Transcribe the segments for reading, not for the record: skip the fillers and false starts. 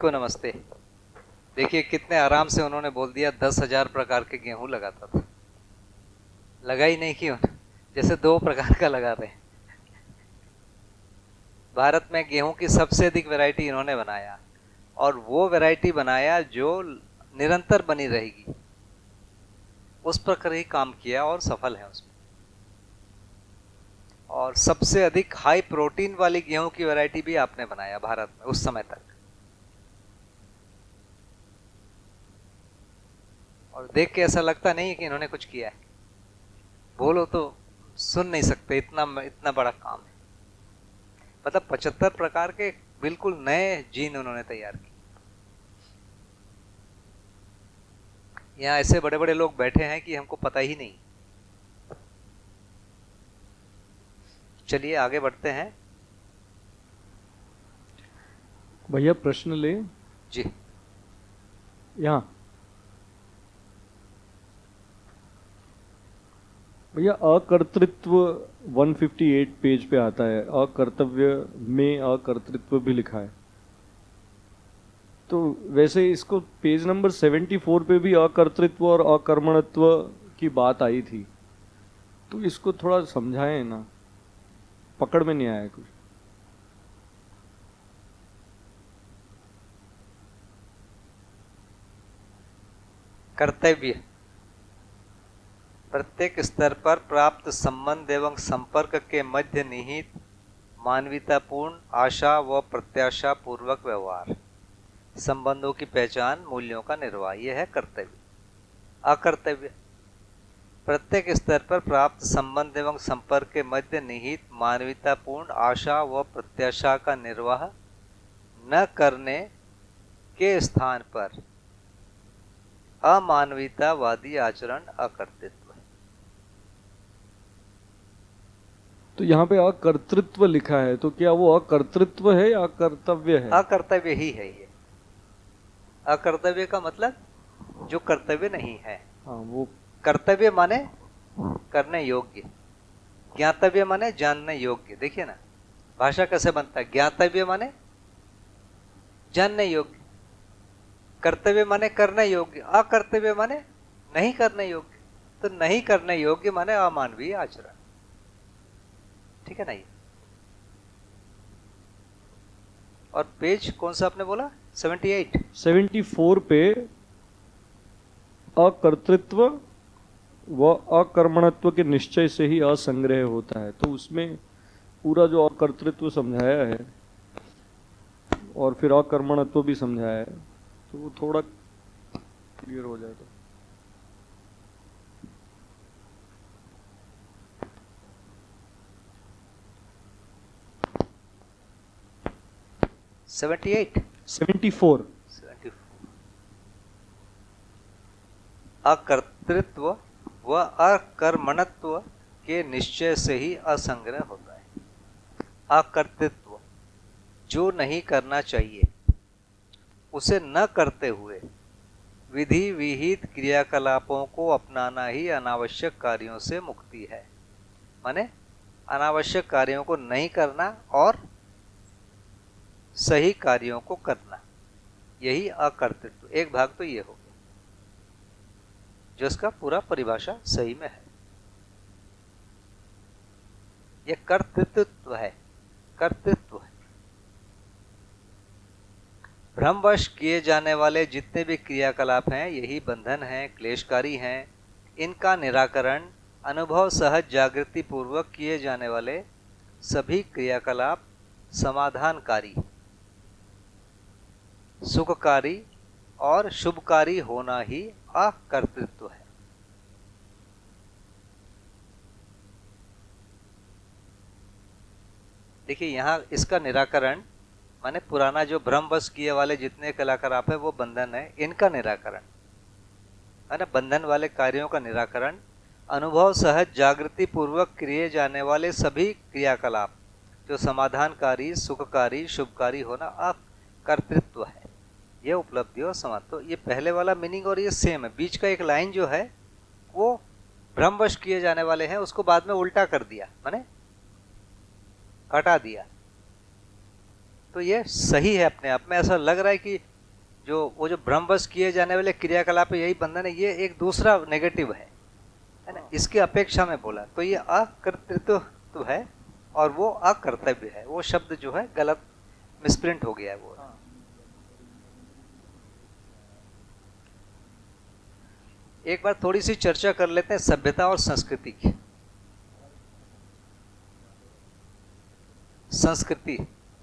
को नमस्ते। देखिए कितने आराम से उन्होंने बोल दिया 10,000 प्रकार के गेहूं लगाता था। लगा ही नहीं कि जैसे 2 प्रकार का लगा रहे हैं। भारत में गेहूं की सबसे अधिक वैरायटी इन्होंने बनाया और वो वैरायटी बनाया जो निरंतर बनी रहेगी, उस प्रकार ही काम किया और सफल है उसमें। और सबसे अधिक हाई प्रोटीन वाली गेहूं की वैरायटी भी आपने बनाया भारत में उस समय तक। और देख के ऐसा लगता नहीं है कि इन्होंने कुछ किया है। बोलो तो सुन नहीं सकते, इतना इतना बड़ा काम है। मतलब 75 प्रकार के बिल्कुल नए जीन उन्होंने तैयार किए। यहाँ ऐसे बड़े बड़े लोग बैठे हैं कि हमको पता ही नहीं। चलिए आगे बढ़ते हैं। भैया प्रश्न ले। जी यहाँ भैया अकर्तृत्व 158 पेज पे आता है, अकर्तव्य में अकर्तृत्व भी लिखा है। तो वैसे इसको पेज नंबर 74 पे भी अकर्तृत्व और अकर्मणत्व की बात आई थी, तो इसको थोड़ा समझाएं ना, पकड़ में नहीं आया कुछ। कर्तव्य प्रत्येक स्तर पर प्राप्त संबंध एवं संपर्क के मध्य निहित मानवीयतापूर्ण आशा व प्रत्याशा पूर्वक व्यवहार, संबंधों की पहचान, मूल्यों का निर्वाह, यह है कर्तव्य। अकर्तव्य प्रत्येक स्तर पर प्राप्त संबंध एवं संपर्क के मध्य निहित मानवीयतापूर्ण आशा व प्रत्याशा का निर्वाह न करने के स्थान पर अमानवीयतावादी आचरण अकर्तृत्व। तो यहाँ पे अकर्तृत्व लिखा है, तो क्या वो अकर्तृत्व है या कर्तव्य है? अकर्तव्य ही है ये। अकर्तव्य का मतलब जो कर्तव्य नहीं है। हाँ, वो कर्तव्य माने करने योग्य, ज्ञातव्य माने जानने योग्य। देखिए ना भाषा कैसे बनता है। ज्ञातव्य माने जानने योग्य, कर्तव्य माने करने योग्य, अकर्तव्य माने नहीं करने योग्य। तो नहीं करने योग्य माने अमानवीय आचरण। ठीक है ना ये। और पेज कौन सा आपने बोला? 78 74 पे अकर्तृत्व व अकर्मणत्व के निश्चय से ही असंग्रह होता है, तो उसमें पूरा जो अकर्तृत्व समझाया है और फिर अकर्मणत्व भी समझाया है, तो वो थोड़ा क्लियर हो जाएगा। सेवेंटी एट 74 अकर्तृत्व व अकर्मणत्व के निश्चय से ही असंग्रह होता है। अकर्तृत्व जो नहीं करना चाहिए उसे न करते हुए विधि विहित क्रियाकलापों को अपनाना ही अनावश्यक कार्यों से मुक्ति है। माने अनावश्यक कार्यों को नहीं करना और सही कार्यों को करना, यही अकर्तृत्व। एक भाग तो ये हो गया जो इसका पूरा परिभाषा सही में है। यह कर्तृत्व है, कर्तृत्व है। भ्रमवश किए जाने वाले जितने भी क्रियाकलाप हैं यही बंधन हैं, क्लेशकारी हैं। इनका निराकरण अनुभव सहज जागृति पूर्वक किए जाने वाले सभी क्रियाकलाप समाधानकारी, सुखकारी और शुभकारी होना ही अकर्तृत्व है। देखिए यहाँ इसका निराकरण माने पुराना जो भ्रमवश किए वाले जितने कलाकलाप है वो बंधन है, इनका निराकरण है ना। बंधन वाले कार्यों का निराकरण अनुभव सहज जागृति पूर्वक किए जाने वाले सभी क्रियाकलाप जो समाधानकारी, सुखकारी, शुभकारी होना अकर्तृत्व है। ये उपलब्धि और समाप्त। तो ये पहले वाला मीनिंग और ये सेम है। बीच का एक लाइन जो है वो भ्रमवश किए जाने वाले हैं, उसको बाद में उल्टा कर दिया, माने हटा दिया। तो ये सही है अपने आप में। ऐसा लग रहा है कि जो वो जो भ्रमवश किए जाने वाले क्रियाकलाप है, यही बंधन है, ये एक दूसरा नेगेटिव है ना। इसकी अपेक्षा में बोला तो ये अकर्तृत्व तो है और वो अकर्तव्य है। वो शब्द जो है गलत मिसप्रिंट हो गया है वो। एक बार थोड़ी सी चर्चा कर लेते हैं सभ्यता और संस्कृति की। संस्कृति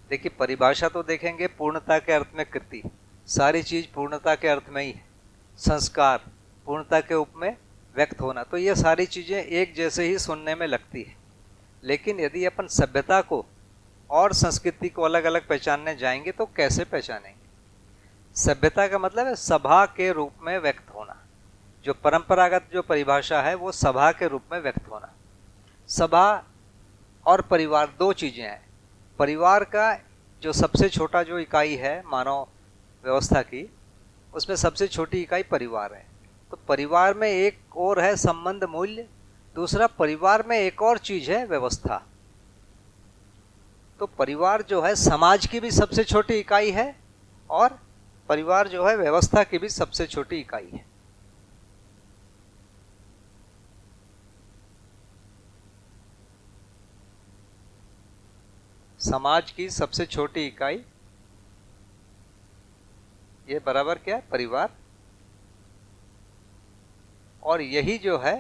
देखिए, परिभाषा तो देखेंगे पूर्णता के अर्थ में कृति, सारी चीज पूर्णता के अर्थ में ही है। संस्कार पूर्णता के रूप में व्यक्त होना, तो ये सारी चीजें एक जैसे ही सुनने में लगती है। लेकिन यदि अपन सभ्यता को और संस्कृति को अलग अलग पहचानने जाएंगे तो कैसे पहचानेंगे? सभ्यता का मतलब है सभा के रूप में व्यक्त होना। जो परंपरागत जो परिभाषा है वो सभा के रूप में व्यक्त होना। सभा और परिवार दो चीजें हैं। परिवार का जो सबसे छोटा जो इकाई है मानव व्यवस्था की, उसमें सबसे छोटी इकाई परिवार है। तो परिवार में एक और है संबंध मूल्य, दूसरा परिवार में एक और चीज है व्यवस्था। तो परिवार जो है समाज की भी सबसे छोटी इकाई है और परिवार जो है व्यवस्था की भी सबसे छोटी इकाई है। समाज की सबसे छोटी इकाई ये बराबर क्या है? परिवार। और यही जो है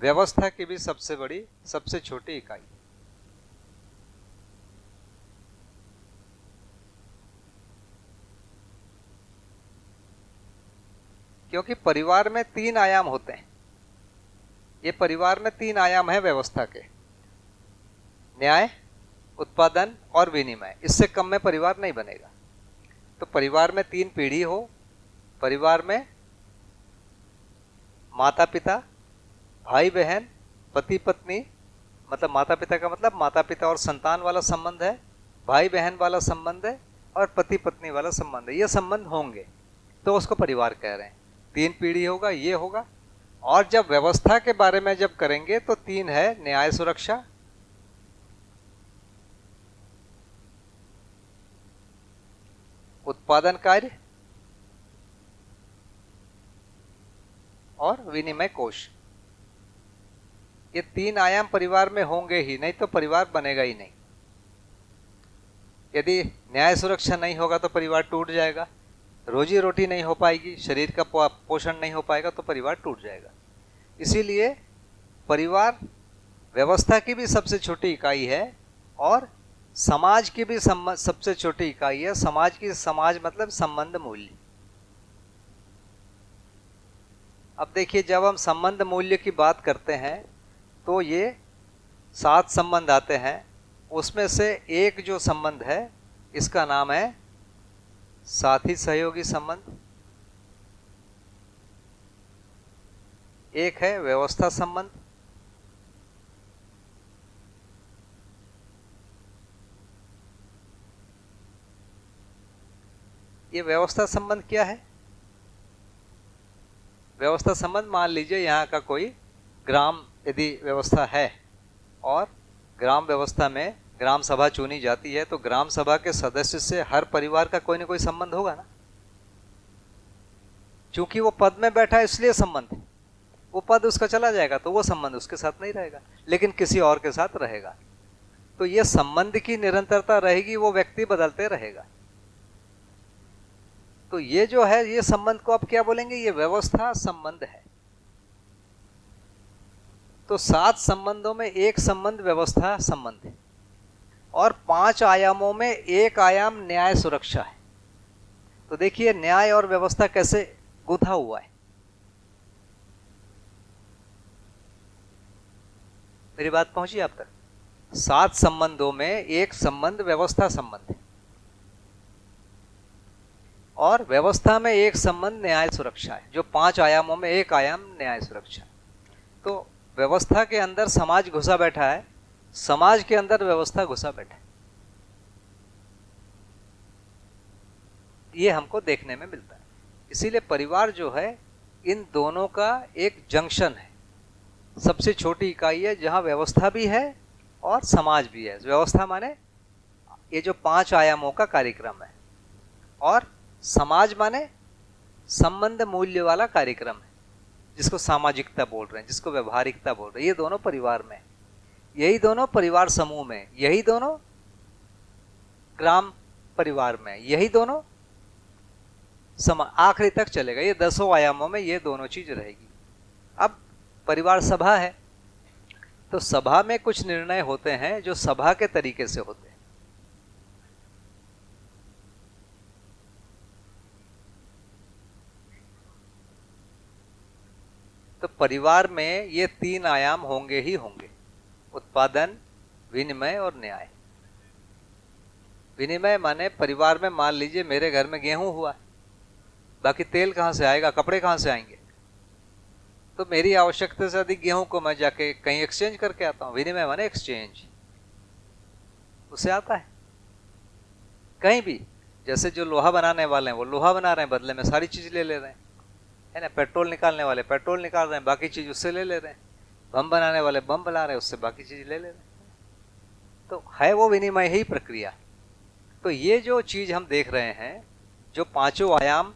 व्यवस्था की भी सबसे बड़ी सबसे छोटी इकाई। क्योंकि परिवार में 3 आयाम होते हैं। ये परिवार में 3 आयाम है व्यवस्था के, न्याय, उत्पादन और विनिमय। इससे कम में परिवार नहीं बनेगा। तो परिवार में 3 पीढ़ी हो, परिवार में माता पिता, भाई बहन, पति पत्नी, मतलब माता पिता का मतलब माता पिता और संतान वाला संबंध है, भाई बहन वाला संबंध है और पति पत्नी वाला संबंध है। ये संबंध होंगे तो उसको परिवार कह रहे हैं। 3 पीढ़ी होगा, ये होगा। और जब व्यवस्था के बारे में जब करेंगे तो 3 है, न्याय सुरक्षा, उत्पादन कार्य और विनिमय कोष। ये 3 आयाम परिवार में होंगे ही, नहीं तो परिवार बनेगा ही नहीं। यदि न्याय सुरक्षा नहीं होगा तो परिवार टूट जाएगा, रोजी रोटी नहीं हो पाएगी, शरीर का पोषण नहीं हो पाएगा तो परिवार टूट जाएगा। इसीलिए परिवार व्यवस्था की भी सबसे छोटी इकाई है और समाज की भी सबसे छोटी इकाई है। समाज मतलब संबंध मूल्य। अब देखिए, जब हम संबंध मूल्य की बात करते हैं तो ये 7 संबंध आते हैं। उसमें से एक जो संबंध है इसका नाम है साथी सहयोगी संबंध, एक है व्यवस्था संबंध, ये व्यवस्था संबंध क्या है? व्यवस्था संबंध, मान लीजिए यहाँ का कोई ग्राम यदि व्यवस्था है और ग्राम व्यवस्था में ग्राम सभा चुनी जाती है, तो ग्राम सभा के सदस्य से हर परिवार का कोई ना कोई संबंध होगा ना। क्योंकि वो पद में बैठा है इसलिए संबंध है। वो पद उसका चला जाएगा तो वो संबंध उसके साथ नहीं रहेगा, लेकिन किसी और के साथ रहेगा। तो ये संबंध की निरंतरता रहेगी, वो व्यक्ति बदलते रहेगा। तो ये जो है, ये संबंध को आप क्या बोलेंगे? ये व्यवस्था संबंध है। तो 7 संबंधों में एक संबंध व्यवस्था संबंध है और 5 आयामों में एक आयाम न्याय सुरक्षा है। तो देखिए न्याय और व्यवस्था कैसे गुथा हुआ है। मेरी बात पहुंची आप तक? 7 संबंधों में एक संबंध व्यवस्था संबंध है और व्यवस्था में एक संबंध न्याय सुरक्षा है। जो 5 आयामों में एक आयाम न्याय सुरक्षा। तो व्यवस्था के अंदर समाज घुसा बैठा है, समाज के अंदर व्यवस्था घुसा बैठा है। ये हमको देखने में मिलता है। इसीलिए परिवार जो है इन दोनों का एक जंक्शन है, सबसे छोटी इकाई है जहां व्यवस्था भी है और समाज भी है। व्यवस्था माने ये जो 5 आयामों का कार्यक्रम है और समाज माने संबंध मूल्य वाला कार्यक्रम है, जिसको सामाजिकता बोल रहे हैं, जिसको व्यवहारिकता बोल रहे हैं। ये दोनों परिवार में, यही दोनों परिवार समूह में, यही दोनों ग्राम परिवार में, यही दोनों आखिरी तक चलेगा। ये 10 आयामों में ये दोनों चीज रहेगी। अब परिवार सभा है, तो सभा में कुछ निर्णय होते हैं जो सभा के तरीके से होते हैं। तो परिवार में ये 3 आयाम होंगे ही होंगे, उत्पादन, विनिमय और न्याय। विनिमय माने परिवार में मान लीजिए मेरे घर में गेहूं हुआ, बाकी तेल कहां से आएगा, कपड़े कहां से आएंगे, तो मेरी आवश्यकता से अधिक गेहूं को मैं जाके कहीं एक्सचेंज करके आता हूं। विनिमय माने एक्सचेंज, उससे आता है कहीं भी। जैसे जो लोहा बनाने वाले हैं वो लोहा बना रहे हैं, बदले में सारी चीज ले रहे हैं, है ना। पेट्रोल निकालने वाले पेट्रोल निकाल रहे हैं, बाकी चीज उससे ले रहे हैं। बम बनाने वाले बम बना रहे हैं, उससे बाकी चीज ले रहे हैं। तो है वो विनिमय ही प्रक्रिया। तो ये जो चीज हम देख रहे हैं, जो 5 आयाम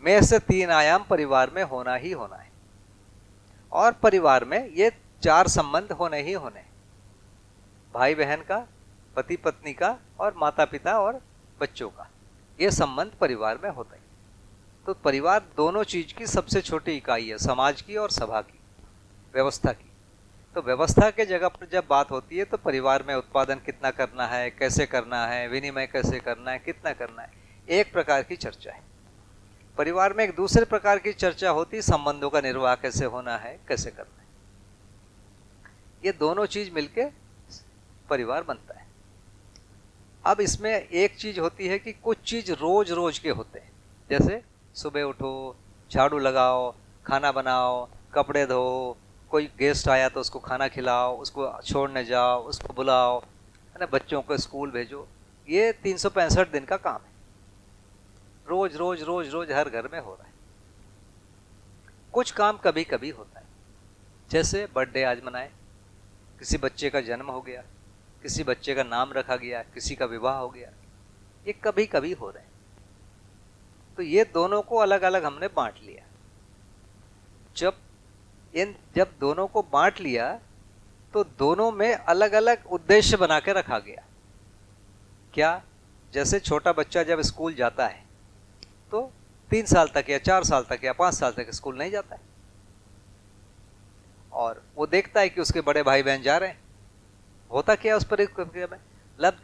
में से 3 आयाम परिवार में होना ही होना है, और परिवार में ये 4 संबंध होने ही होने, भाई बहन का, पति पत्नी का, और माता पिता और बच्चों का, ये संबंध परिवार में होता है। तो परिवार दोनों चीज की सबसे छोटी इकाई है, समाज की और सभा की, व्यवस्था की। तो व्यवस्था के जगह पर जब बात होती है तो परिवार में उत्पादन कितना करना है, कैसे करना है, विनिमय कैसे करना है, कितना करना है, एक प्रकार की चर्चा है। परिवार में एक दूसरे प्रकार की चर्चा होती है, संबंधों का निर्वाह कैसे होना है, कैसे करना है। ये दोनों चीज मिलके परिवार बनता है। अब इसमें एक चीज होती है कि कुछ चीज रोज रोज के होते हैं, जैसे सुबह उठो, झाड़ू लगाओ, खाना बनाओ, कपड़े धो, कोई गेस्ट आया तो उसको खाना खिलाओ, उसको छोड़ने जाओ, उसको बुलाओ, है ना, बच्चों को स्कूल भेजो। ये 365 दिन का काम है, रोज रोज रोज रोज हर घर में हो रहा है। कुछ काम कभी कभी होता है, जैसे बर्थडे आज मनाए, किसी बच्चे का जन्म हो गया, किसी बच्चे का नाम रखा गया, किसी का विवाह हो गया, ये कभी कभी हो रहे हैं। तो ये दोनों को अलग अलग हमने बांट लिया। जब दोनों को बांट लिया तो दोनों में अलग अलग उद्देश्य बना के रखा गया। क्या? जैसे छोटा बच्चा जब स्कूल जाता है तो 3 साल तक या 4 साल तक या 5 साल तक स्कूल नहीं जाता है, और वो देखता है कि उसके बड़े भाई बहन जा रहे हैं। होता क्या उस परिक्रिया में,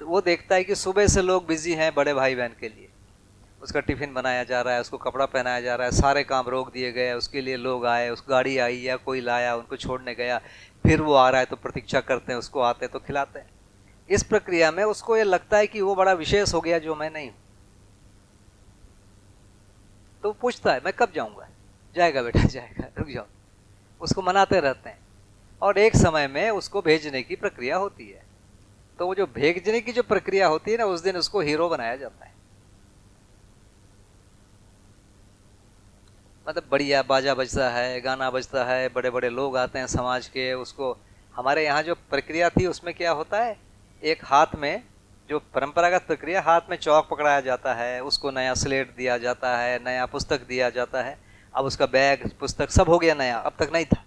वो देखता है कि सुबह से लोग बिजी हैं बड़े भाई बहन के लिए, उसका टिफिन बनाया जा रहा है, उसको कपड़ा पहनाया जा रहा है, सारे काम रोक दिए गए, उसके लिए लोग आए, उस गाड़ी आई या कोई लाया, उनको छोड़ने गया, फिर वो आ रहा है तो प्रतीक्षा करते हैं, उसको आते तो खिलाते हैं। इस प्रक्रिया में उसको ये लगता है कि वो बड़ा विशेष हो गया जो मैं नहीं हूं, तो पूछता है मैं कब जाऊंगा, जाएगा बेटा जाएगा, रुक जाओ, उसको मनाते रहते हैं। और एक समय में उसको भेजने की प्रक्रिया होती है, तो वो जो भेजने की जो प्रक्रिया होती है ना, उस दिन उसको हीरो बनाया जाता है। मतलब बढ़िया बाजा बजता है, गाना बजता है, बड़े बड़े लोग आते हैं समाज के। उसको हमारे यहाँ जो प्रक्रिया थी उसमें क्या होता है, एक हाथ में जो परंपरागत प्रक्रिया, हाथ में चौक पकड़ाया जाता है, उसको नया स्लेट दिया जाता है, नया पुस्तक दिया जाता है। अब उसका बैग पुस्तक सब हो गया नया, अब तक नहीं था।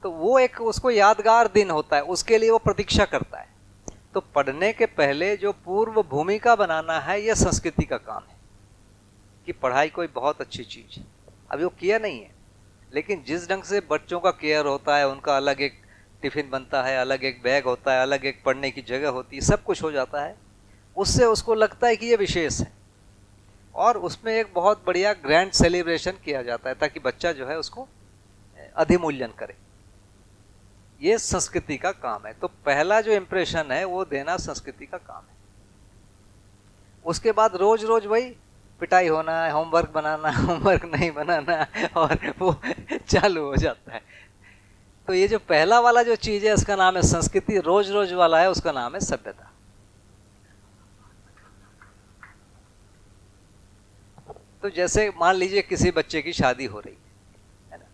तो वो एक उसको यादगार दिन होता है, उसके लिए वो प्रतीक्षा करता है। तो पढ़ने के पहले जो पूर्व भूमिका बनाना है, यह संस्कृति का काम है कि पढ़ाई कोई बहुत अच्छी चीज है। अभी वो किया नहीं है, लेकिन जिस ढंग से बच्चों का केयर होता है, उनका अलग एक टिफिन बनता है, अलग एक बैग होता है, अलग एक पढ़ने की जगह होती है, सब कुछ हो जाता है, उससे उसको लगता है कि ये विशेष है। और उसमें एक बहुत बढ़िया ग्रैंड सेलिब्रेशन किया जाता है ताकि बच्चा जो है उसको अधिमूल्यन करे। ये संस्कृति का काम है। तो पहला जो इंप्रेशन है वो देना संस्कृति का काम है। उसके बाद रोज रोज वही पिटाई होना है, होमवर्क बनाना, होमवर्क नहीं बनाना, और वो चालू हो जाता है। तो ये जो पहला वाला जो चीज है उसका नाम है संस्कृति, रोज रोज वाला है उसका नाम है सभ्यता। तो जैसे मान लीजिए किसी बच्चे की शादी हो रही है ना,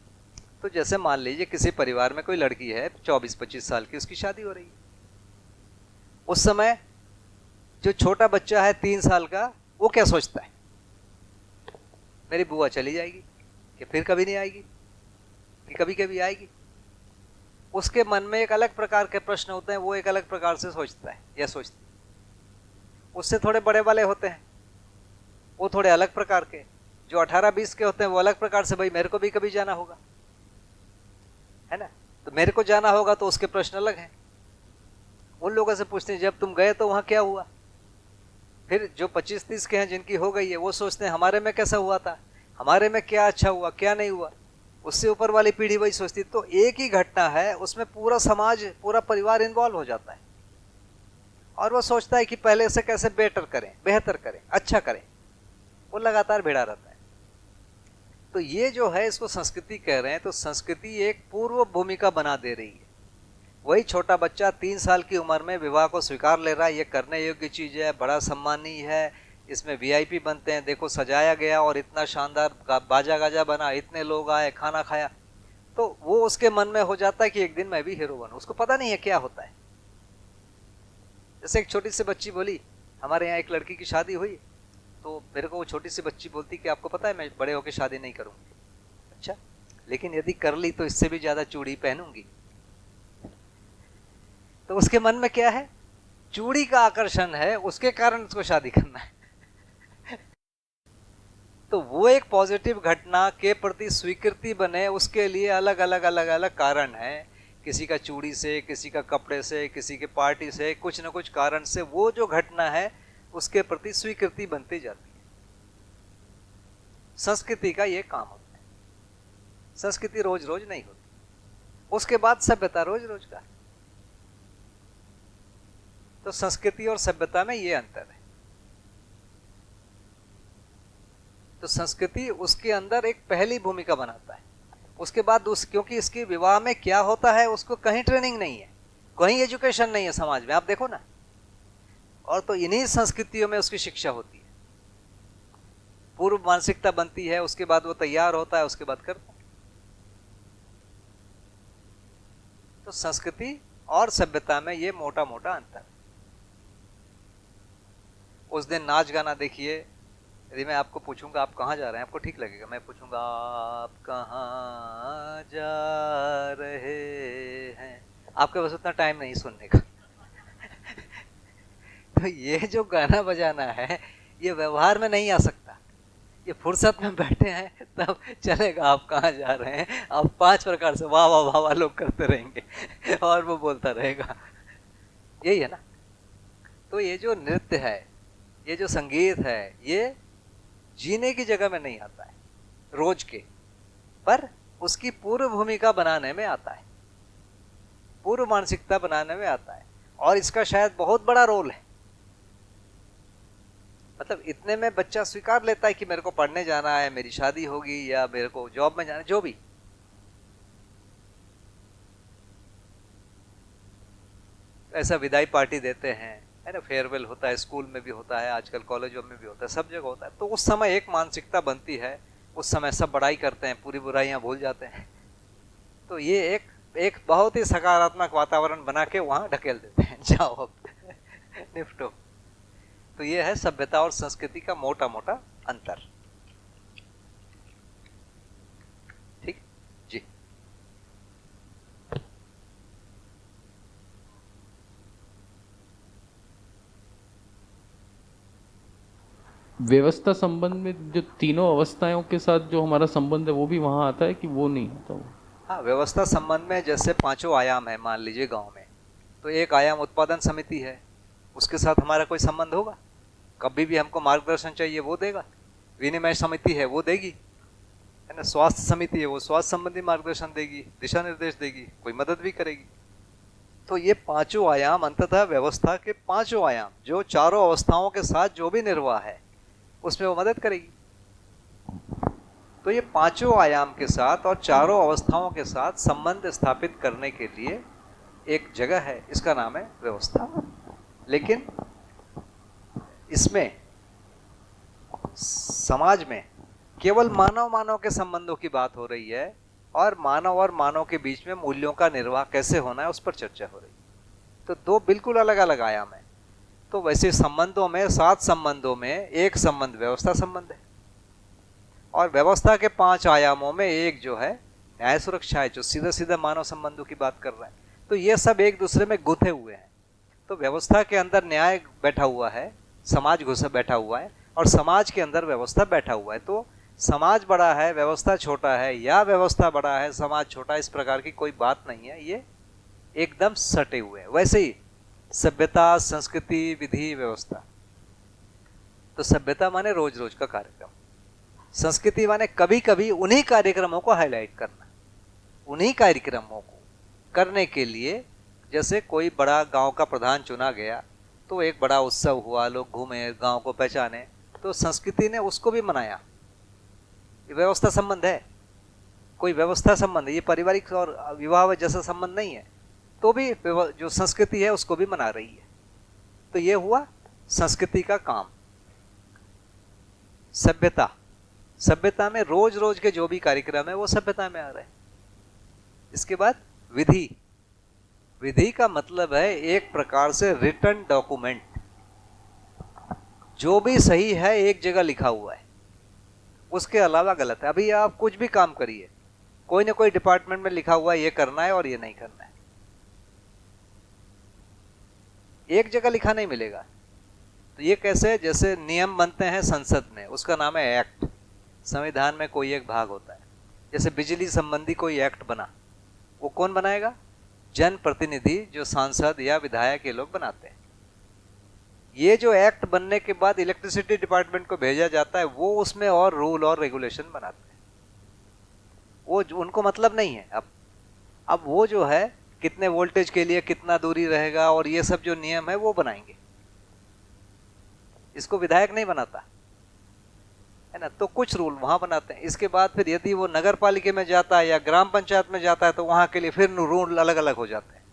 तो जैसे मान लीजिए किसी परिवार में कोई लड़की है 24-25 साल की, उसकी शादी हो रही है। उस समय जो छोटा बच्चा है 3 साल का, वो क्या सोचता है? मेरी बुआ चली जाएगी कि फिर कभी नहीं आएगी, कि कभी कभी आएगी। उसके मन में एक अलग प्रकार के प्रश्न होते हैं, वो एक अलग प्रकार से सोचता है या सोचती है। उससे थोड़े बड़े वाले होते हैं, वो थोड़े अलग प्रकार के, जो 18-20 के होते हैं वो अलग प्रकार से, भाई मेरे को भी कभी जाना होगा, है ना, तो मेरे को जाना होगा, तो उसके प्रश्न अलग हैं। उन लोगों से पूछते हैं जब तुम गए तो वहां क्या हुआ। फिर जो 25-30 के हैं जिनकी हो गई है, वो सोचते हैं हमारे में कैसा हुआ था, हमारे में क्या अच्छा हुआ क्या नहीं हुआ। उससे ऊपर वाली पीढ़ी वही सोचती। तो एक ही घटना है, उसमें पूरा समाज पूरा परिवार इन्वॉल्व हो जाता है, और वो सोचता है कि पहले से कैसे बेटर करें, बेहतर करें, अच्छा करें। वो लगातार भिड़ा रहता है। तो ये जो है इसको संस्कृति कह रहे हैं। तो संस्कृति एक पूर्व भूमिका बना दे रही है। वही छोटा बच्चा 3 साल की उम्र में विवाह को स्वीकार ले रहा है, ये करने योग्य चीज है, बड़ा सम्मानीय है, इसमें वीआईपी बनते हैं, देखो सजाया गया और इतना शानदार बाजा गाजा बना, इतने लोग आए, खाना खाया। तो वो उसके मन में हो जाता है कि एक दिन मैं भी हीरो बनूं। उसको पता नहीं है क्या होता है। जैसे एक छोटी सी बच्ची बोली, हमारे यहाँ एक लड़की की शादी हुई, तो मेरे को वो छोटी सी बच्ची बोलती कि आपको पता है मैं बड़े होकर शादी नहीं करूंगी। अच्छा, लेकिन यदि कर ली तो इससे भी ज्यादा चूड़ी पहनूंगी। तो उसके मन में क्या है? चूड़ी का आकर्षण है, उसके कारण उसको शादी करना है। तो वो एक पॉजिटिव घटना के प्रति स्वीकृति बने, उसके लिए अलग अलग अलग अलग कारण है। किसी का चूड़ी से, किसी का कपड़े से, किसी के पार्टी से, कुछ न कुछ कारण से वो जो घटना है उसके प्रति स्वीकृति बनती जाती है। संस्कृति का ये काम होता है। संस्कृति रोज रोज नहीं होती, उसके बाद सभ्यता रोज रोज का। तो संस्कृति और सभ्यता में ये अंतर है। तो संस्कृति उसके अंदर एक पहली भूमिका बनाता है। उसके बाद क्योंकि इसकी विवाह में क्या होता है उसको कहीं ट्रेनिंग नहीं है, कहीं एजुकेशन नहीं है समाज में, आप देखो ना। और तो इन्हीं संस्कृतियों में उसकी शिक्षा होती है, पूर्व मानसिकता बनती है, उसके बाद वो तैयार होता है, उसके बाद करता है। तो संस्कृति और सभ्यता में ये मोटा मोटा अंतर है। उस दिन नाच गाना देखिए, यदि मैं आपको पूछूंगा आप कहाँ जा रहे हैं, आपको ठीक लगेगा? मैं पूछूंगा आप कहाँ जा रहे हैं, आपके पास उतना टाइम नहीं सुनने का। तो ये जो गाना बजाना है ये व्यवहार में नहीं आ सकता। ये फुर्सत में बैठे हैं तब चलेगा। आप कहाँ जा रहे हैं, आप 5 प्रकार से वाह वाह वाह वाह लोग करते रहेंगे और वो बोलता रहेगा। यही है ना। तो ये जो नृत्य है, ये जो संगीत है, ये जीने की जगह में नहीं आता है रोज के, पर उसकी पूर्व भूमिका बनाने में आता है, पूर्व मानसिकता बनाने में आता है। और इसका शायद बहुत बड़ा रोल है। मतलब इतने में बच्चा स्वीकार लेता है कि मेरे को पढ़ने जाना है, मेरी शादी होगी, या मेरे को जॉब में जाना है, जो भी। ऐसा विदाई पार्टी देते हैं, है ना, फेयरवेल होता है, स्कूल में भी होता है, आजकल कॉलेजों में भी होता है, सब जगह होता है। तो उस समय एक मानसिकता बनती है, उस समय सब बड़ाई करते हैं, पूरी बुराइयां भूल जाते हैं। तो ये एक बहुत ही सकारात्मक वातावरण बना के वहां ढकेल देते हैं, जाओ अब निपटो। तो ये है सभ्यता और संस्कृति का मोटा मोटा अंतर। ठीक जी। व्यवस्था संबंध में जो तीनों अवस्थाओं के साथ जो हमारा संबंध है वो भी वहाँ आता है कि वो नहीं आता? वो हाँ, व्यवस्था संबंध में जैसे 5 आयाम है, मान लीजिए गांव में, तो एक आयाम उत्पादन समिति है, उसके साथ हमारा कोई संबंध होगा? कभी भी हमको मार्गदर्शन चाहिए वो देगा। विनिमय समिति है वो देगी, है ना। स्वास्थ्य समिति है वो स्वास्थ्य संबंधी मार्गदर्शन देगी, दिशा निर्देश देगी, कोई मदद भी करेगी। तो ये 5 आयाम अंततः व्यवस्था के 5 आयाम, जो 4 अवस्थाओं के साथ जो भी निर्वाह है उसमें वो मदद करेगी। तो ये 5 आयाम के साथ और 4 अवस्थाओं के साथ संबंध स्थापित करने के लिए एक जगह है, इसका नाम है व्यवस्था। लेकिन इसमें समाज में केवल मानव मानव के संबंधों की बात हो रही है, और मानव के बीच में मूल्यों का निर्वाह कैसे होना है उस पर चर्चा हो रही है। तो 2 बिल्कुल अलग अलग आयाम है। तो वैसे संबंधों में, 7 संबंधों में एक संबंध व्यवस्था संबंध है, और व्यवस्था के 5 आयामों में एक जो है न्याय सुरक्षा है, जो सीधा सीधा मानव संबंधों की बात कर रहा है। तो ये सब एक दूसरे में गुथे हुए हैं। तो व्यवस्था के अंदर न्याय बैठा हुआ है, समाज घुसा बैठा हुआ है, और समाज के अंदर व्यवस्था बैठा हुआ है। तो समाज बड़ा है, व्यवस्था छोटा है, या व्यवस्था बड़ा है, समाज छोटा है, इस प्रकार की कोई बात नहीं है, ये एकदम सटे हुए हैं। वैसे ही सभ्यता, संस्कृति, विधि, व्यवस्था। तो सभ्यता माने रोज रोज का कार्यक्रम, संस्कृति माने कभी कभी उन्हीं कार्यक्रमों को हाईलाइट करना। उन्हीं कार्यक्रमों को करने के लिए, जैसे कोई बड़ा गांव का प्रधान चुना गया तो एक बड़ा उत्सव हुआ, लोग घूमे, गांव को पहचाने, तो संस्कृति ने उसको भी मनाया। ये व्यवस्था संबंध है, कोई व्यवस्था संबंध है, ये पारिवारिक और विवाह जैसा संबंध नहीं है। तो भी जो संस्कृति है उसको भी मना रही है। तो ये हुआ संस्कृति का काम। सभ्यता, सभ्यता में रोज रोज के जो भी कार्यक्रम है वो सभ्यता में आ रहे हैं। इसके बाद विधि, विधि का मतलब है एक प्रकार से रिटन डॉक्यूमेंट, जो भी सही है एक जगह लिखा हुआ है, उसके अलावा गलत है। अभी आप कुछ भी काम करिए, कोई ना कोई डिपार्टमेंट में लिखा हुआ है ये करना है और ये नहीं करना है, एक जगह लिखा नहीं मिलेगा। तो ये कैसे, जैसे नियम बनते हैं संसद में, उसका नाम है एक्ट। संविधान में कोई एक भाग होता है, जैसे बिजली संबंधी कोई एक्ट बना, वो कौन बनाएगा? जन प्रतिनिधि, जो सांसद या विधायक के लोग बनाते हैं। ये जो एक्ट बनने के बाद इलेक्ट्रिसिटी डिपार्टमेंट को भेजा जाता है, वो उसमें और रूल और रेगुलेशन बनाते हैं। वो उनको मतलब नहीं है। अब वो जो है कितने वोल्टेज के लिए कितना दूरी रहेगा और ये सब जो नियम है वो बनाएंगे। इसको विधायक नहीं बनाता है ना, तो कुछ रूल वहां बनाते हैं। इसके बाद फिर यदि वो नगर पालिका में जाता है या ग्राम पंचायत में जाता है तो वहां के लिए फिर रूल अलग अलग हो जाते हैं।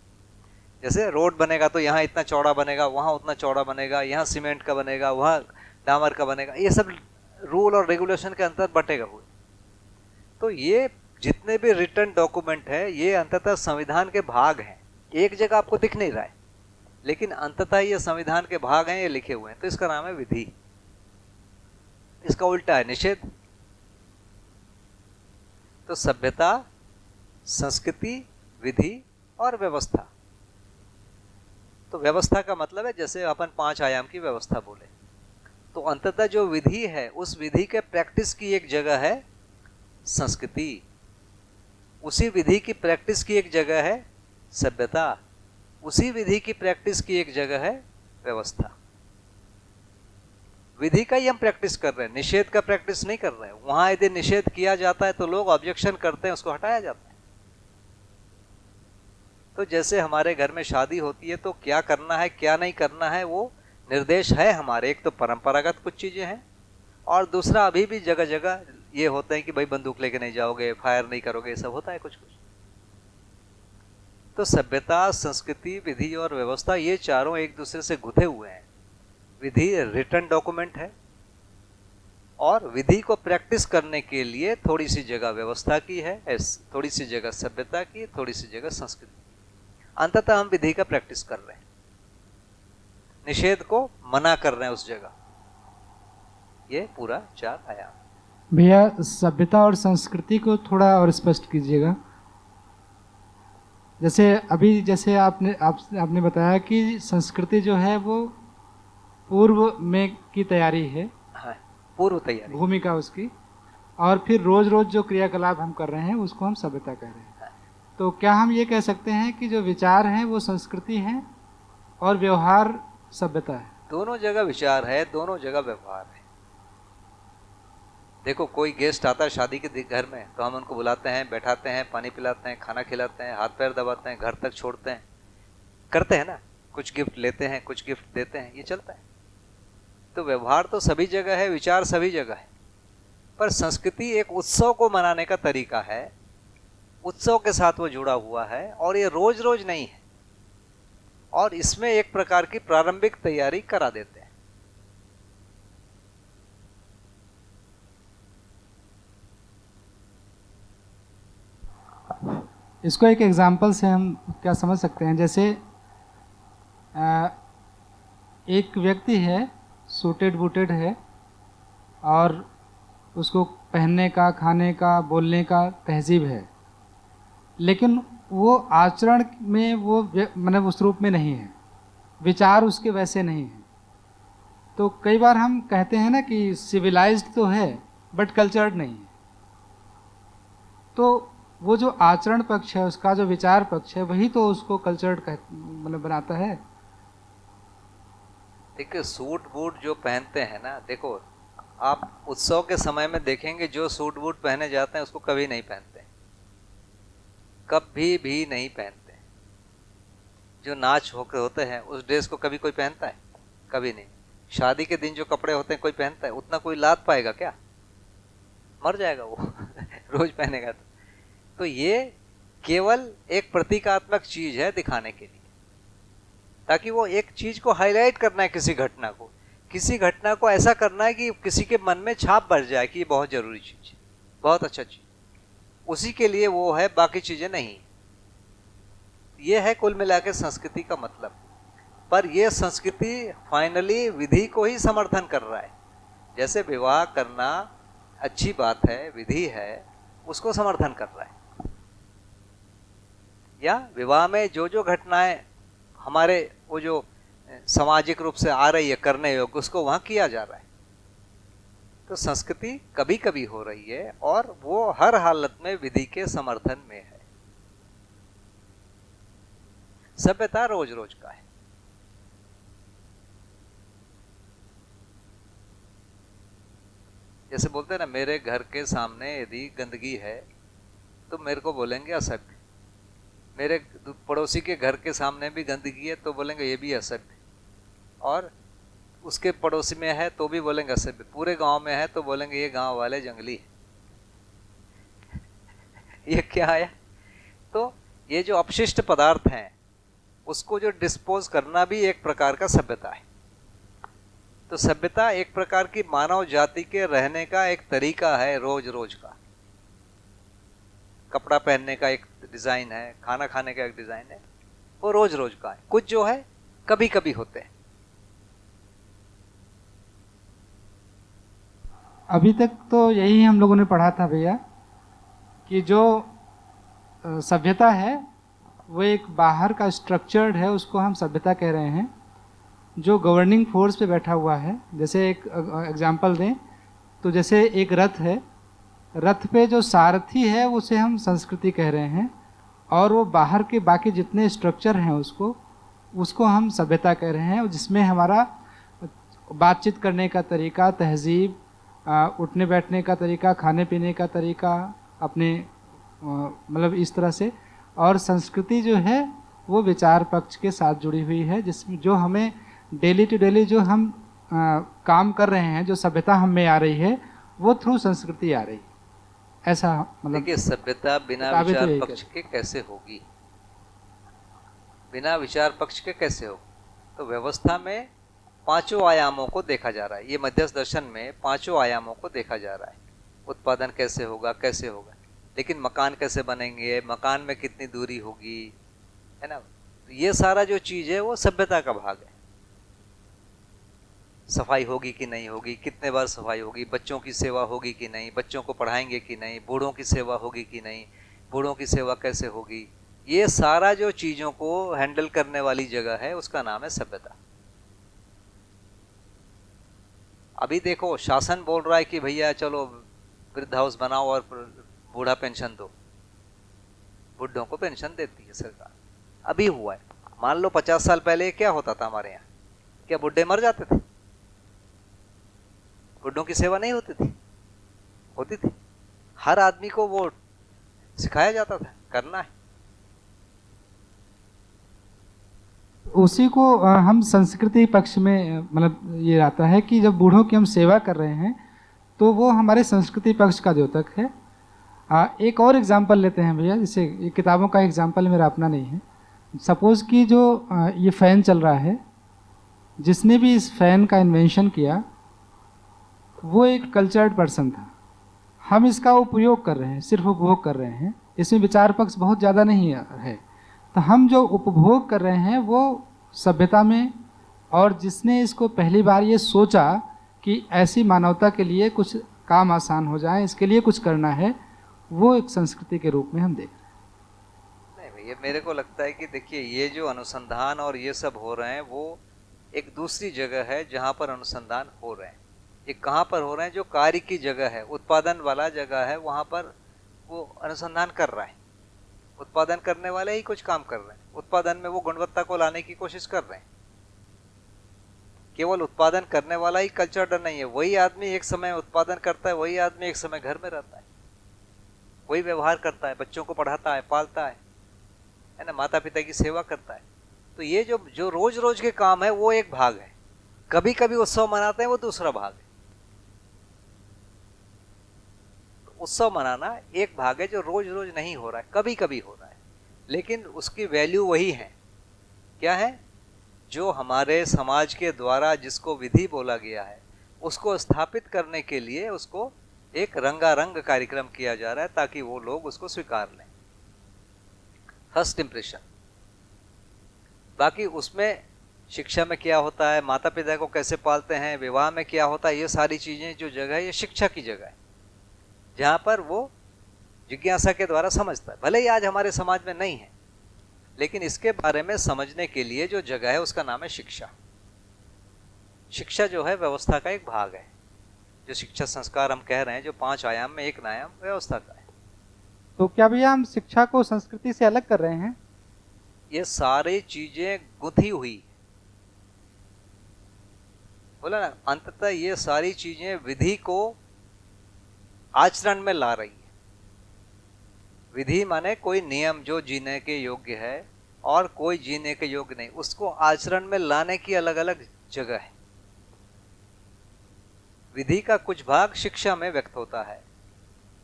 जैसे रोड बनेगा तो यहाँ इतना चौड़ा बनेगा, वहां उतना चौड़ा बनेगा, यहाँ सीमेंट का बनेगा, वहां डामर का बनेगा, ये सब रूल और रेगुलेशन के अंतर बटेगा हुए। तो ये जितने भी रिटर्न डॉक्यूमेंट है ये अंततः संविधान के भाग हैं। एक जगह आपको दिख नहीं रहा है, लेकिन अंततः ये संविधान के भाग हैं, ये लिखे हुए हैं। तो इसका नाम है विधि। इसका उल्टा है निषेध। तो सभ्यता, संस्कृति, विधि और व्यवस्था। तो व्यवस्था का मतलब है जैसे अपन 5 आयाम की व्यवस्था बोले, तो अंततः जो विधि है उस विधि के प्रैक्टिस की एक जगह है संस्कृति, उसी विधि की प्रैक्टिस की एक जगह है सभ्यता, उसी विधि की प्रैक्टिस की एक जगह है व्यवस्था। विधि का ही हम प्रैक्टिस कर रहे हैं, निषेध का प्रैक्टिस नहीं कर रहे हैं। वहां यदि निषेध किया जाता है तो लोग ऑब्जेक्शन करते हैं, उसको हटाया जाता है। तो जैसे हमारे घर में शादी होती है तो क्या करना है क्या नहीं करना है वो निर्देश है हमारे। एक तो परंपरागत कुछ चीजें हैं, और दूसरा अभी भी जगह जगह ये होते हैं कि भाई बंदूक लेके नहीं जाओगे, फायर नहीं करोगे, ये सब होता है कुछ कुछ। तो सभ्यता, संस्कृति, विधि और व्यवस्था, ये चारों एक दूसरे से गुथे हुए हैं। विधि रिटन डॉक्यूमेंट है, और विधि को प्रैक्टिस करने के लिए थोड़ी सी जगह व्यवस्था की है, थोड़ी सी जगह सभ्यता की, थोड़ी सी जगह संस्कृति। अंततः हम विधि का प्रैक्टिस कर रहे हैं, निषेध को मना कर रहे हैं उस जगह। ये पूरा 4 आयाम। भैया सभ्यता और संस्कृति को थोड़ा और स्पष्ट कीजिएगा। जैसे आपने बताया कि संस्कृति जो है वो पूर्व में की तैयारी है, हाँ, पूर्व तैयारी, भूमिका उसकी, और फिर रोज रोज जो क्रियाकलाप हम कर रहे हैं उसको हम सभ्यता कह रहे हैं। तो क्या हम ये कह सकते हैं कि जो विचार हैं वो संस्कृति है और व्यवहार सभ्यता है? दोनों जगह विचार है, दोनों जगह व्यवहार है। देखो कोई गेस्ट आता है शादी के घर में, तो हम उनको बुलाते हैं, बैठाते हैं, पानी पिलाते हैं, खाना खिलाते हैं, हाथ पैर दबाते हैं, घर तक छोड़ते हैं, करते हैं ना, कुछ गिफ्ट लेते हैं, कुछ गिफ्ट देते हैं, ये चलता है। तो व्यवहार तो सभी जगह है, विचार सभी जगह है। पर संस्कृति एक उत्सव को मनाने का तरीका है, उत्सव के साथ वो जुड़ा हुआ है, और ये रोज रोज नहीं है, और इसमें एक प्रकार की प्रारंभिक तैयारी करा देते हैं। इसको एक एग्जाम्पल से हम क्या समझ सकते हैं? जैसे एक व्यक्ति है, सूटेड बूटेड है, और उसको पहनने का, खाने का, बोलने का तहजीब है, लेकिन वो आचरण में वो मतलब उस रूप में नहीं है, विचार उसके वैसे नहीं है। तो कई बार हम कहते हैं ना कि सिविलाइज्ड तो है बट कल्चर्ड नहीं है। तो वो जो आचरण पक्ष है, उसका जो विचार पक्ष है, वही तो उसको कल्चर्ड मतलब बनाता है। देखिए सूट बूट जो पहनते हैं ना, देखो आप उत्सव के समय में देखेंगे जो सूट बूट पहने जाते हैं उसको कभी नहीं पहनते, कभी भी नहीं पहनते। जो नाच होते हैं उस ड्रेस को कभी कोई पहनता है? कभी नहीं। शादी के दिन जो कपड़े होते हैं कोई पहनता है? उतना कोई लाद पाएगा क्या? मर जाएगा वो रोज पहनेगा तो ये केवल एक प्रतीकात्मक चीज है दिखाने के लिए, ताकि वो एक चीज को हाईलाइट करना है, किसी घटना को, किसी घटना को ऐसा करना है कि किसी के मन में छाप बढ़ जाए कि ये बहुत जरूरी चीज है, बहुत अच्छा चीज, उसी के लिए वो है, बाकी चीजें नहीं। ये है कुल मिला के संस्कृति का मतलब। पर यह संस्कृति फाइनली विधि को ही समर्थन कर रहा है। जैसे विवाह करना अच्छी बात है, विधि है, उसको समर्थन कर रहा है, या विवाह में जो जो घटनाएं हमारे वो जो सामाजिक रूप से आ रही है करने योग्य, उसको वहां किया जा रहा है। तो संस्कृति कभी कभी हो रही है और वो हर हालत में विधि के समर्थन में है। सभ्यता रोज रोज का है। जैसे बोलते हैं ना, मेरे घर के सामने यदि गंदगी है तो मेरे को बोलेंगे असभ्य, मेरे पड़ोसी के घर के सामने भी गंदगी है तो बोलेंगे ये भी असभ्य, और उसके पड़ोसी में है तो भी बोलेंगे असभ्य, पूरे गांव में है तो बोलेंगे ये गांव वाले जंगली है। ये क्या है? तो ये जो अपशिष्ट पदार्थ हैं उसको जो डिस्पोज करना भी एक प्रकार का सभ्यता है। तो सभ्यता एक प्रकार की मानव जाति के रहने का एक तरीका है, रोज रोज का। कपड़ा पहनने का एक डिजाइन है, खाना खाने का एक डिजाइन है, वो रोज रोज का है। कुछ जो है कभी कभी होते हैं। अभी तक तो यही हम लोगों ने पढ़ा था भैया कि जो सभ्यता है वो एक बाहर का स्ट्रक्चर्ड है, उसको हम सभ्यता कह रहे हैं, जो गवर्निंग फोर्स पे बैठा हुआ है। जैसे एक एग्जांपल दें तो जैसे एक रथ है, रथ पे जो सारथी है उसे हम संस्कृति कह रहे हैं, और वो बाहर के बाकी जितने स्ट्रक्चर हैं उसको हम सभ्यता कह रहे हैं, जिसमें हमारा बातचीत करने का तरीका, तहजीब, उठने बैठने का तरीका, खाने पीने का तरीका, अपने मतलब इस तरह से। और संस्कृति जो है वो विचार पक्ष के साथ जुड़ी हुई है, जिसमें जो हमें डेली टू डेली जो हम काम कर रहे हैं, जो सभ्यता हम में आ रही है, वो थ्रू संस्कृति आ रही है। ऐसा मतलब देखिए, सभ्यता बिना विचार पक्ष के कैसे होगी? बिना विचार पक्ष के कैसे होगी? तो व्यवस्था में पांचों आयामों को देखा जा रहा है। ये मध्यस्थ दर्शन में पांचों आयामों को देखा जा रहा है। उत्पादन कैसे होगा, कैसे होगा, लेकिन मकान कैसे बनेंगे, मकान में कितनी दूरी होगी, है ना? ये सारा जो चीज है वो सभ्यता का भाग है। सफाई होगी कि नहीं होगी, कितने बार सफाई होगी, बच्चों की सेवा होगी कि नहीं, बच्चों को पढ़ाएंगे कि नहीं, बूढ़ों की सेवा होगी कि नहीं, बूढ़ों की सेवा कैसे होगी, ये सारा जो चीजों को हैंडल करने वाली जगह है उसका नाम है सभ्यता। अभी देखो, शासन बोल रहा है कि भैया चलो वृद्ध हाउस बनाओ और बूढ़ा पेंशन दो, बुढ़ों को पेंशन देती है सरकार। अभी हुआ है। मान लो 50 साल पहले क्या होता था हमारे यहाँ? क्या बुढ़े मर जाते थे? बुढ़ों की सेवा नहीं होती थी? होती थी। हर आदमी को वो सिखाया जाता था करना है। उसी को हम संस्कृति पक्ष में मतलब ये आता है कि जब बूढ़ों की हम सेवा कर रहे हैं तो वो हमारे संस्कृति पक्ष का द्योतक है। एक और एग्जांपल लेते हैं भैया, जैसे ये किताबों का एग्जांपल मेरा अपना नहीं है। सपोज कि जो ये फ़ैन चल रहा है, जिसने भी इस फ़ैन का इन्वेंशन किया वो एक कल्चर्ड पर्सन था। हम इसका उपयोग कर रहे हैं, सिर्फ उपभोग कर रहे हैं, इसमें विचार पक्ष बहुत ज़्यादा नहीं है। तो हम जो उपभोग कर रहे हैं वो सभ्यता में और जिसने इसको पहली बार ये सोचा कि ऐसी मानवता के लिए कुछ काम आसान हो जाए, इसके लिए कुछ करना है, वो एक संस्कृति के रूप में हम देख रहे हैं। नहीं भैया, मेरे को लगता है कि देखिए ये जो अनुसंधान और ये सब हो रहे हैं वो एक दूसरी जगह है जहाँ पर अनुसंधान हो रहे हैं। ये कहाँ पर हो रहे हैं? जो कार्य की जगह है, उत्पादन वाला जगह है, वहाँ पर वो अनुसंधान कर रहा है। उत्पादन करने वाले ही कुछ काम कर रहे हैं, उत्पादन में वो गुणवत्ता को लाने की कोशिश कर रहे हैं। केवल उत्पादन करने वाला ही कल्चर नहीं है, वही आदमी एक समय उत्पादन करता है, वही आदमी एक समय घर में रहता है, वही व्यवहार करता है, बच्चों को पढ़ाता है, पालता है ना, माता पिता की सेवा करता है। तो ये जो रोज रोज के काम है वो एक भाग है। कभी कभी उत्सव मनाते हैं, वो दूसरा भाग है। उत्सव मनाना एक भाग है जो रोज रोज नहीं हो रहा है, कभी कभी हो रहा है, लेकिन उसकी वैल्यू वही है। क्या है? जो हमारे समाज के द्वारा जिसको विधि बोला गया है उसको स्थापित करने के लिए उसको एक रंगारंग कार्यक्रम किया जा रहा है ताकि वो लोग उसको स्वीकार लें। First impression. बाकी उसमें शिक्षा में क्या होता है, माता पिता को कैसे पालते हैं, विवाह में क्या होता है, ये सारी चीजें जो जगह है ये शिक्षा की जगह है, जहाँ पर वो जिज्ञासा के द्वारा समझता है। भले ही आज हमारे समाज में नहीं है, लेकिन इसके बारे में समझने के लिए जो जगह है उसका नाम है शिक्षा। शिक्षा जो है व्यवस्था का एक भाग है। जो शिक्षा संस्कार हम कह रहे हैं, जो 5 आयाम में एक आयाम व्यवस्था का है। तो क्या भैया हम शिक्षा को संस्कृति से अलग कर रहे हैं? ये सारी चीजें गुंथी हुई, बोला ना, अंततः ये सारी चीजें विधि को आचरण में ला रही है। विधि माने कोई नियम जो जीने के योग्य है और कोई जीने के योग्य नहीं, उसको आचरण में लाने की अलग अलग जगह है। विधि का कुछ भाग शिक्षा में व्यक्त होता है,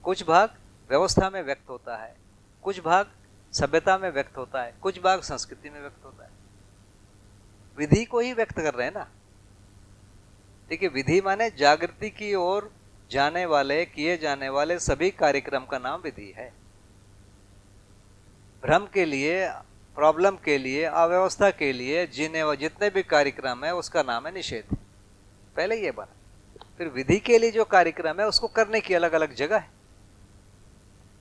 कुछ भाग व्यवस्था में व्यक्त होता है, कुछ भाग सभ्यता में व्यक्त होता है, कुछ भाग संस्कृति में व्यक्त होता है। विधि को ही व्यक्त कर रहे हैं ना। देखिए, विधि माने जागृति की ओर जाने वाले, किए जाने वाले सभी कार्यक्रम का नाम विधि है। भ्रम के लिए, प्रॉब्लम के लिए, अव्यवस्था के लिए जीने वाले जितने भी कार्यक्रम है उसका नाम है निषेध। पहले ये बना, फिर विधि के लिए जो कार्यक्रम है उसको करने की अलग अलग जगह है।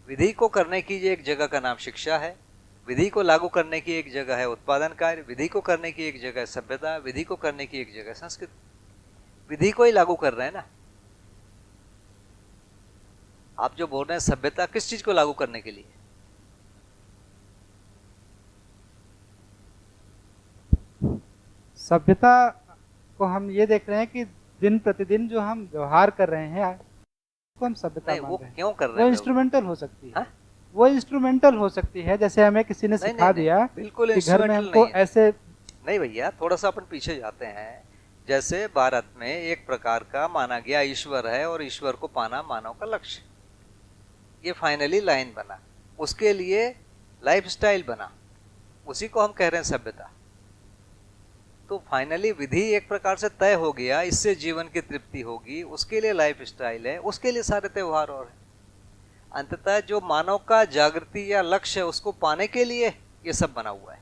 विधि को करने की एक जगह का नाम शिक्षा है, विधि को लागू करने की एक जगह है उत्पादन कार्य, विधि को करने की एक जगह है सभ्यता, विधि को करने की एक जगह संस्कृति। विधि को ही लागू कर रहे हैं ना। आप जो बोल रहे हैं सभ्यता, किस चीज को लागू करने के लिए? सभ्यता को हम ये देख रहे हैं कि दिन प्रतिदिन जो हम व्यवहार कर रहे हैं उसको हम सभ्यता नहीं, मान वो रहे हैं। क्यों कर रहे वो हैं? इंस्ट्रूमेंटल हो सकती है। हाँ? वो इंस्ट्रूमेंटल हो सकती है, जैसे हमें किसी ने नहीं, सिखा नहीं, दिया बिल्कुल कि घर में इंस्ट्रूमेंटल हमको नहीं है। ऐसे। नहीं भैया, थोड़ा सा अपन पीछे जाते हैं। जैसे भारत में एक प्रकार का माना गया ईश्वर है और ईश्वर को पाना मानव का लक्ष्य, ये फाइनली लाइन बना, उसके लिए लाइफस्टाइल बना, उसी को हम कह रहे हैं सभ्यता। तो फाइनली विधि एक प्रकार से तय हो गया, इससे जीवन की तृप्ति होगी, उसके लिए लाइफस्टाइल है, उसके लिए सारे त्योहार और है। अंततः जो मानव का जागृति या लक्ष्य है उसको पाने के लिए ये सब बना हुआ है।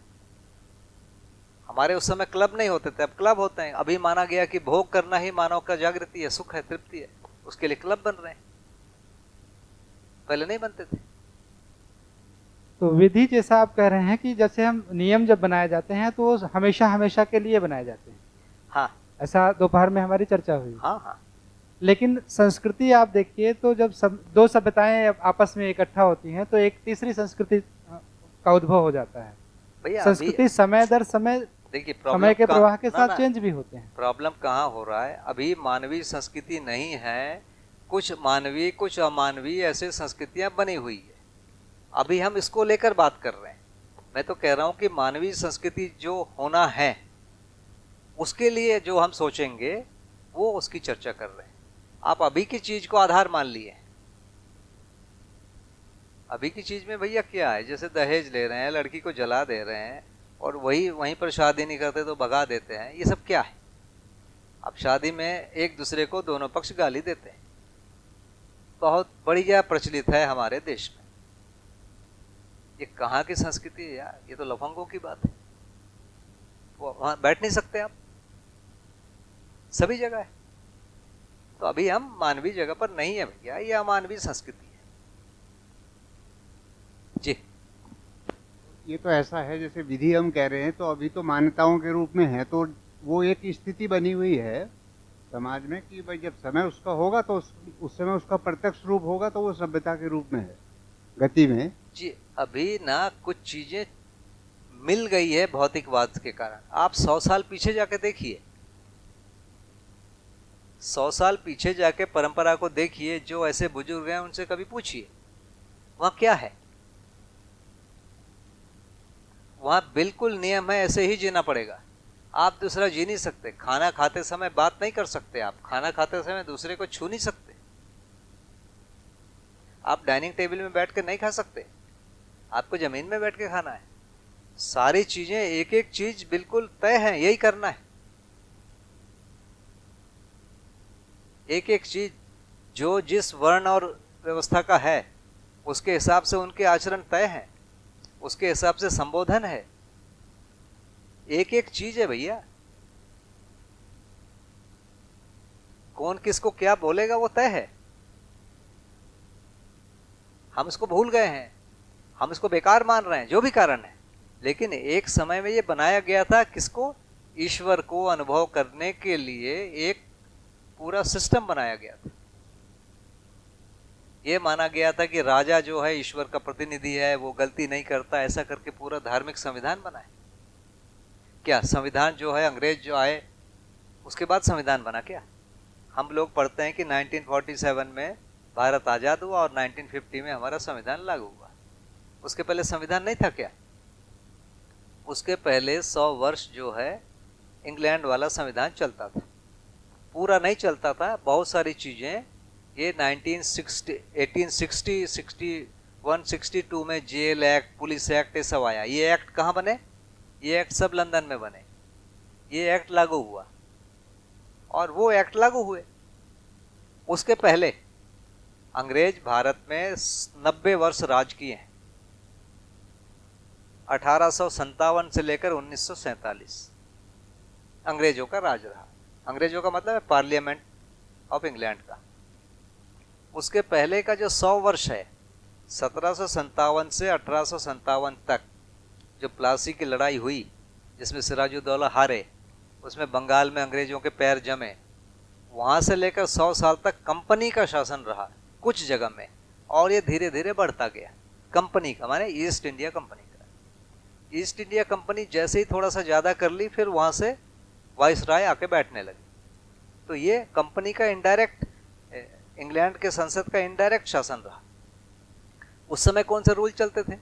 हमारे उस समय क्लब नहीं होते थे, अब क्लब होते हैं। अभी माना गया कि भोग करना ही मानव का जागृति है, सुख है, तृप्ति है, उसके लिए क्लब बन रहे हैं, पहले नहीं बनते थे। तो विधि जैसा आप कह रहे हैं कि जैसे हम नियम जब बनाए जाते हैं तो वो हमेशा हमेशा के लिए बनाए जाते हैं। हाँ ऐसा दोपहर में हमारी चर्चा हुई। हाँ हाँ। लेकिन संस्कृति आप देखिए तो जब दो सभ्यताएं आपस में इकट्ठा होती हैं तो एक तीसरी संस्कृति का उद्भव हो जाता है। भैया संस्कृति समय दर समय, देखिए, समय के प्रवाह के साथ चेंज भी होते हैं। प्रॉब्लम कहाँ हो रहा है? अभी मानवीय संस्कृति नहीं है, कुछ मानवीय कुछ अमानवीय ऐसे संस्कृतियां बनी हुई है। अभी हम इसको लेकर बात कर रहे हैं। मैं तो कह रहा हूं कि मानवीय संस्कृति जो होना है उसके लिए जो हम सोचेंगे वो उसकी चर्चा कर रहे हैं। आप अभी की चीज को आधार मान लिए। अभी की चीज में भैया क्या है? जैसे दहेज ले रहे हैं, लड़की को जला दे रहे हैं और वहीं पर शादी नहीं करते तो भगा देते हैं, ये सब क्या है? अब शादी में एक दूसरे को दोनों पक्ष गाली देते हैं, बहुत बढ़िया प्रचलित है हमारे देश में। ये कहाँ की संस्कृति है यार? ये तो लफंगों की बात है। वो वहां बैठ नहीं सकते आप, सभी जगह है। तो अभी हम मानवीय जगह पर नहीं है भैया, ये अमानवीय संस्कृति है जी। ये तो ऐसा है जैसे विधि हम कह रहे हैं, तो अभी तो मान्यताओं के रूप में है, तो वो एक स्थिति बनी हुई है समाज में कि भाई जब समय उसका होगा तो उस समय उसका प्रत्यक्ष रूप होगा तो वो सभ्यता के रूप में है, गति में जी अभी ना कुछ चीजें मिल गई है भौतिकवाद के कारण। आप 100 साल पीछे जाके देखिए, 100 साल पीछे जाके परंपरा को देखिए, जो ऐसे बुजुर्ग हैं उनसे कभी पूछिए वहां क्या है। वहां बिल्कुल नियम है, ऐसे ही जीना पड़ेगा, आप दूसरा जी नहीं सकते। खाना खाते समय बात नहीं कर सकते, आप खाना खाते समय दूसरे को छू नहीं सकते, आप डाइनिंग टेबल में बैठ के नहीं खा सकते, आपको जमीन में बैठ के खाना है। सारी चीजें एक एक चीज बिल्कुल तय है, यही करना है। एक एक चीज जो जिस वर्ण और व्यवस्था का है उसके हिसाब से उनके आचरण तय हैं, उसके हिसाब से संबोधन है, एक एक चीज है भैया। कौन किसको क्या बोलेगा वो तय है। हम इसको भूल गए हैं, हम इसको बेकार मान रहे हैं, जो भी कारण है, लेकिन एक समय में ये बनाया गया था किसको? ईश्वर को अनुभव करने के लिए एक पूरा सिस्टम बनाया गया था। ये माना गया था कि राजा जो है ईश्वर का प्रतिनिधि है, वो गलती नहीं करता, ऐसा करके पूरा धार्मिक संविधान बना है। क्या संविधान जो है, अंग्रेज जो आए उसके बाद संविधान बना क्या? हम लोग पढ़ते हैं कि 1947 में भारत आज़ाद हुआ और 1950 में हमारा संविधान लागू हुआ। उसके पहले संविधान नहीं था क्या? उसके पहले 100 वर्ष जो है इंग्लैंड वाला संविधान चलता था, पूरा नहीं चलता था। बहुत सारी चीज़ें ये 1960, 1860, 61, 62 में जेल एक्ट, पुलिस एक्ट, ये सब आया। ये एक्ट कहाँ बने? ये एक्ट सब लंदन में बने। ये एक्ट लागू हुआ और वो एक्ट लागू हुए। उसके पहले अंग्रेज भारत में 90 वर्ष राज किए हैं, 1857 से लेकर 1947 अंग्रेजों का राज रहा। अंग्रेजों का मतलब है पार्लियामेंट ऑफ इंग्लैंड का। उसके पहले का जो 100 वर्ष है, 1757 से 1857 तक, जो प्लासी की लड़ाई हुई जिसमें सिराजुद्दौला हारे, उसमें बंगाल में अंग्रेजों के पैर जमे, वहाँ से लेकर 100 साल तक कंपनी का शासन रहा कुछ जगह में, और ये धीरे धीरे बढ़ता गया। कंपनी का माने ईस्ट इंडिया कंपनी का। ईस्ट इंडिया कंपनी जैसे ही थोड़ा सा ज़्यादा कर ली, फिर वहाँ से वाइसराय आके बैठने लगे। तो ये कंपनी का इनडायरेक्ट, इंग्लैंड के संसद का इनडायरेक्ट शासन रहा। उस समय कौन से रूल चलते थे?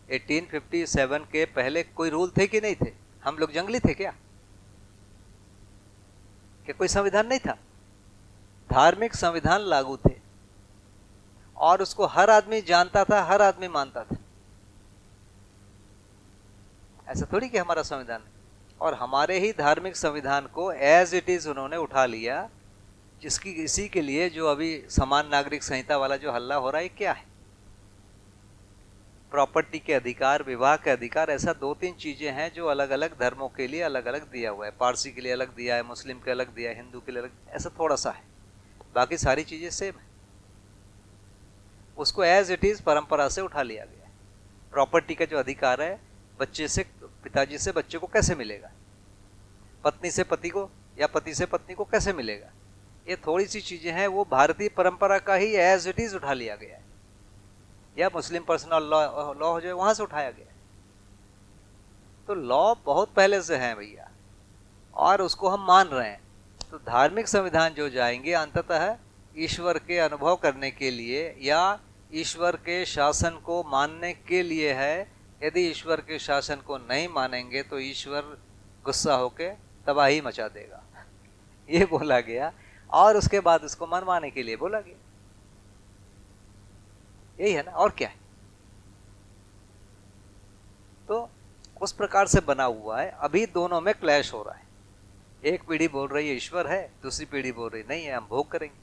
1857 के पहले कोई रूल थे कि नहीं थे? हम लोग जंगली थे क्या? कि कोई संविधान नहीं था? धार्मिक संविधान लागू थे और उसको हर आदमी जानता था, हर आदमी मानता था। ऐसा थोड़ी कि हमारा संविधान है। और हमारे ही धार्मिक संविधान को एज इट इज उन्होंने उठा लिया, जिसकी इसी के लिए जो अभी समान नागरिक संहिता वाला जो हल्ला हो रहा है, क्या है? प्रॉपर्टी के अधिकार, विवाह के अधिकार, ऐसा 2-3 चीजें हैं जो अलग अलग धर्मों के लिए अलग अलग दिया हुआ है। पारसी के लिए अलग दिया है, मुस्लिम के अलग दिया है, हिंदू के लिए अलग, ऐसा थोड़ा सा है। बाकी सारी चीजें सेम है। उसको एज इट इज परंपरा से उठा लिया गया है। प्रॉपर्टी का जो अधिकार है, बच्चे से, पिताजी से बच्चे को कैसे मिलेगा, पत्नी से पति को, या पति से पत्नी को कैसे मिलेगा, ये थोड़ी सी चीजें हैं, वो भारतीय परंपरा का ही एज इट इज उठा लिया गया है। या मुस्लिम पर्सनल लॉ जो है वहां से उठाया गया है। तो लॉ बहुत पहले से है भैया, और उसको हम मान रहे हैं। तो धार्मिक संविधान जो जाएंगे अंततः ईश्वर के अनुभव करने के लिए या ईश्वर के शासन को मानने के लिए है। यदि ईश्वर के शासन को नहीं मानेंगे तो ईश्वर गुस्सा होके तबाही मचा देगा, ये बोला गया। और उसके बाद उसको मनवाने के लिए बोला गया। यही है ना, और क्या है? तो उस प्रकार से बना हुआ है। अभी दोनों में क्लैश हो रहा है। एक पीढ़ी बोल रही है ईश्वर है, दूसरी पीढ़ी बोल रही नहीं है, हम भोग करेंगे।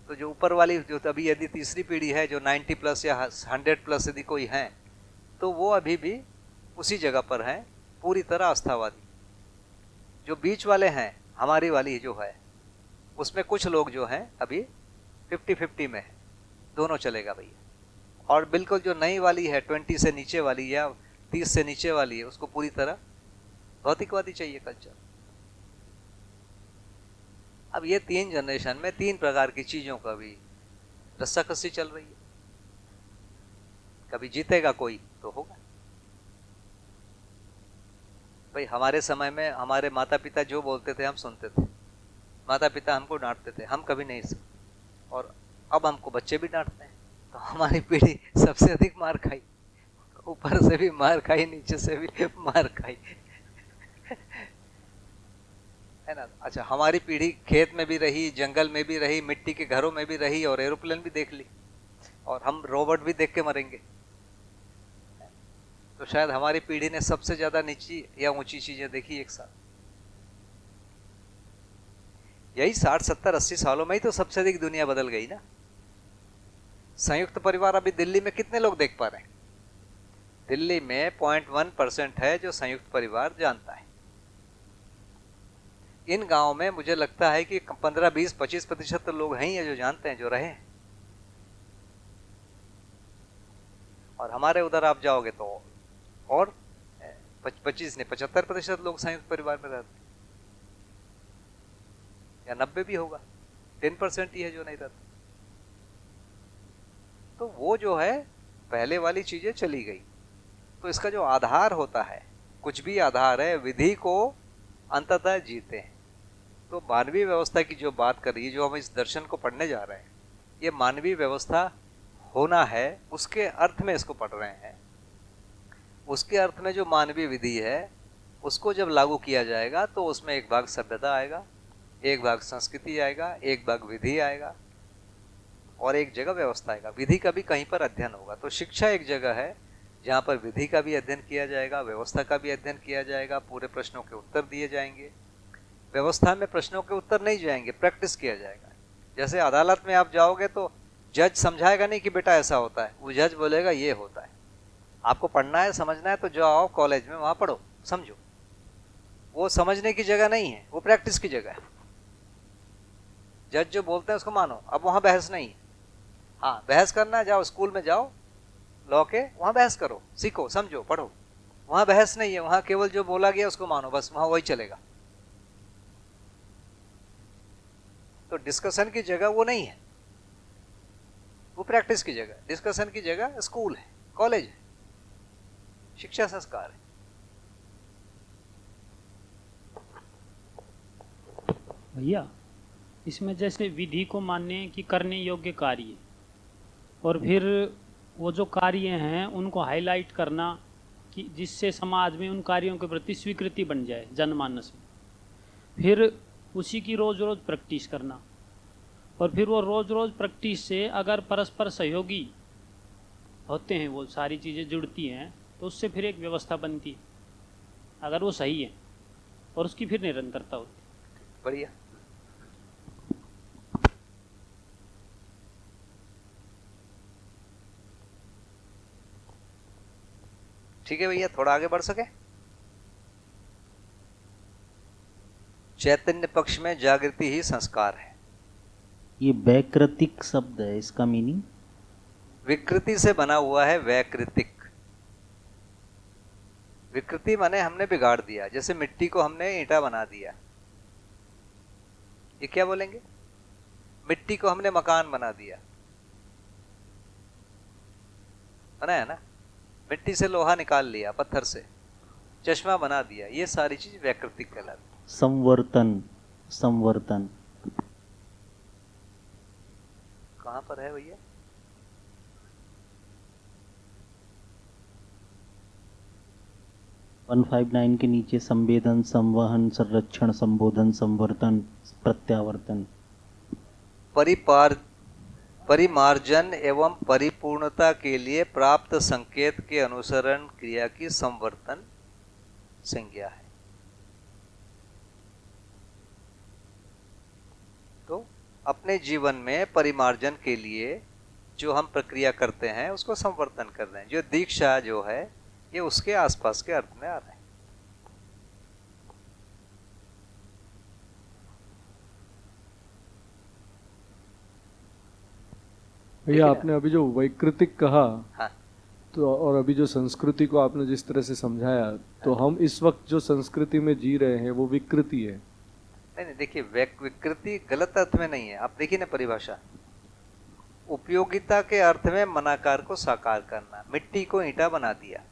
तो जो ऊपर वाली, जो अभी यदि तीसरी पीढ़ी है जो 90+ या 100+ यदि कोई है, तो वो अभी भी उसी जगह पर है, पूरी तरह आस्थावादी। जो बीच वाले हैं, हमारी वाली जो है, उसमें कुछ लोग जो हैं अभी 50-50 में है, दोनों चलेगा भैया। और बिल्कुल जो नई वाली है 20 से नीचे वाली या 30 से नीचे वाली है, उसको पूरी तरह भौतिकवादी चाहिए कल्चर। अब ये 3 जनरेशन में 3 प्रकार की चीजों का भी रस्साकसी चल रही है। कभी जीतेगा कोई तो होगा। भाई हमारे समय में हमारे माता पिता जो बोलते थे हम सुनते थे, माता पिता हमको डांटते थे, हम कभी नहीं सुनते, और अब हमको बच्चे भी डांटते हैं। तो हमारी पीढ़ी सबसे अधिक मार खाई, ऊपर से भी मार खाई, नीचे से भी मार खाई, है ना। अच्छा, हमारी पीढ़ी खेत में भी रही, जंगल में भी रही, मिट्टी के घरों में भी रही, और एरोप्लेन भी देख ली, और हम रोबोट भी देख के मरेंगे। तो शायद हमारी पीढ़ी ने सबसे ज्यादा नीची या ऊंची चीजें देखी एक साथ। यही 60, 70, 80 सालों में ही तो सबसे अधिक दुनिया बदल गई ना। संयुक्त परिवार अभी दिल्ली में कितने लोग देख पा रहे हैं? दिल्ली में 0.1% है जो संयुक्त परिवार जानता है। इन गांवों में मुझे लगता है कि 15, 20, 25% तो लोग हैं जो जानते हैं, जो रहे हैं। और हमारे उधर आप जाओगे तो और 25 ने 75% लोग संयुक्त परिवार में रहते हैं, या 90 भी होगा, 10% ही है जो नहीं रहता। तो वो जो है पहले वाली चीजें चली गई। तो इसका जो आधार होता है, कुछ भी आधार है, विधि को अंततः जीते हैं। तो मानवीय व्यवस्था की जो बात कर रही है, जो हम इस दर्शन को पढ़ने जा रहे हैं, ये मानवीय व्यवस्था होना है, उसके अर्थ में इसको पढ़ रहे हैं। उसके अर्थ में जो मानवीय विधि है, उसको जब लागू किया जाएगा तो उसमें एक भाग सभ्यता आएगा, एक भाग संस्कृति आएगा, एक भाग विधि आएगा, और एक जगह व्यवस्था आएगा। विधि का भी कहीं पर अध्ययन होगा। तो शिक्षा एक जगह है जहाँ पर विधि का भी अध्ययन किया जाएगा, व्यवस्था का भी अध्ययन किया जाएगा, पूरे प्रश्नों के उत्तर दिए जाएंगे। व्यवस्था में प्रश्नों के उत्तर नहीं जाएंगे, प्रैक्टिस किया जाएगा। जैसे अदालत में आप जाओगे तो जज समझाएगा नहीं कि बेटा ऐसा होता है, वो जज बोलेगा ये होता है। आपको पढ़ना है, समझना है तो जाओ कॉलेज में, वहाँ पढ़ो, समझो। वो समझने की जगह नहीं है, वो प्रैक्टिस की जगह है। जज जो बोलते हैं उसको मानो। अब वहाँ बहस नहीं है। हाँ, बहस करना है, जाओ स्कूल में जाओ, लॉ के, वहाँ बहस करो, सीखो, समझो, पढ़ो। वहाँ बहस नहीं है, वहाँ केवल जो बोला गया उसको मानो, बस वहाँ वही चलेगा। तो डिस्कशन की जगह वो नहीं है, वो प्रैक्टिस की जगह। डिस्कशन की जगह स्कूल है, कॉलेज है, शिक्षा संस्कार है। भैया, इसमें जैसे विधि को मानने की करने योग्य कार्य, और फिर वो जो कार्य हैं उनको हाईलाइट करना कि जिससे समाज में उन कार्यों के प्रति स्वीकृति बन जाए जनमानस में, फिर उसी की रोज़ रोज़ प्रैक्टिस करना, और फिर वो रोज़ रोज़ प्रैक्टिस से अगर परस्पर सहयोगी होते हैं, वो सारी चीज़ें जुड़ती हैं, तो उससे फिर एक व्यवस्था बनती है, अगर वो सही है, और उसकी फिर निरंतरता होती है। बढ़िया। ठीक है भैया, थोड़ा आगे बढ़ सके। चैतन्य पक्ष में जागृति ही संस्कार है। ये वैकृतिक शब्द है, इसका मीनिंग? विकृति से बना हुआ है, वैकृतिक। विकृति माने हमने बिगाड़ दिया, जैसे मिट्टी को हमने ईंटा बना दिया, ये क्या बोलेंगे? मिट्टी को हमने मकान बना दिया, बनाया ना। मिट्टी से लोहा निकाल लिया, पत्थर से चश्मा बना दिया, ये सारी चीज वैकृतिक कहलाती। संवर्तन, संवर्तन कहां पर है भैया? वन 159 के नीचे संवेदन, संवहन, संरक्षण, संबोधन, संवर्तन, प्रत्यावर्तन। परिमार्जन एवं परिपूर्णता के लिए प्राप्त संकेत के अनुसरण क्रिया की संवर्तन संज्ञा है। तो अपने जीवन में परिमार्जन के लिए जो हम प्रक्रिया करते हैं उसको संवर्तन कर रहे हैं। जो दीक्षा जो है ये उसके आसपास के अर्थ में आ रहा है। भैया आपने अभी जो वैकृतिक कहा, हाँ तो और अभी जो संस्कृति को आपने जिस तरह से समझाया, तो हम इस वक्त जो संस्कृति में जी रहे हैं वो विकृति है। नहीं देखिए, विकृति गलत अर्थ में नहीं है। आप देखिए ना परिभाषा, उपयोगिता के अर्थ में मनाकार को साकार करना, मिट्टी को ईंटा बना दिया,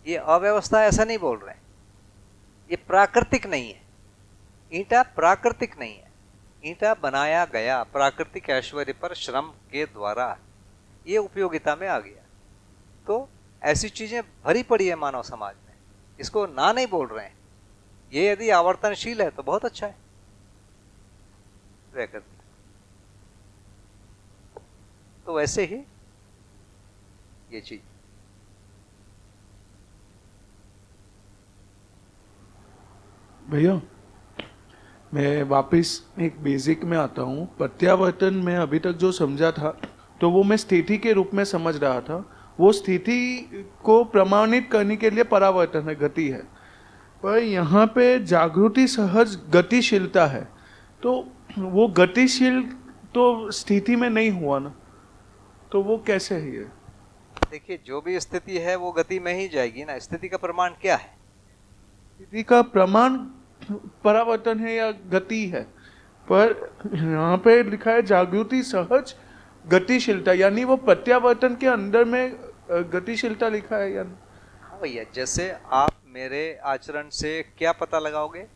ये अव्यवस्था ऐसा नहीं बोल रहे हैं। ये प्राकृतिक नहीं है, ईंटा प्राकृतिक नहीं है, ईंटा बनाया गया प्राकृतिक ऐश्वर्य पर श्रम के द्वारा, ये उपयोगिता में आ गया। तो ऐसी चीजें भरी पड़ी है मानव समाज में, इसको ना नहीं बोल रहे हैं। ये यदि आवर्तनशील है तो बहुत अच्छा है। वैकृतिक तो वैसे ही ये चीज। भैया मैं वापस एक बेसिक में आता हूँ। प्रत्यावर्तन में अभी तक जो समझा था तो वो मैं स्थिति के रूप में समझ रहा था। वो स्थिति को प्रमाणित करने के लिए परावर्तन है, गति है। पर यहाँ पे जागृति सहज गतिशीलता है, तो वो गतिशील तो स्थिति में नहीं हुआ ना, तो वो कैसे है? देखिए, जो भी स्थिति है वो गति में ही जाएगी ना। स्थिति का प्रमाण क्या है? स्थिति का प्रमाण परावर्तन है या गति है, पर यहाँ पे लिखा है जागृति सहज गतिशीलता, यानी वो प्रत्यावर्तन के अंदर में गतिशीलता लिखा है या? हाँ भैया, जैसे आप मेरे आचरण से क्या पता लगाओगे?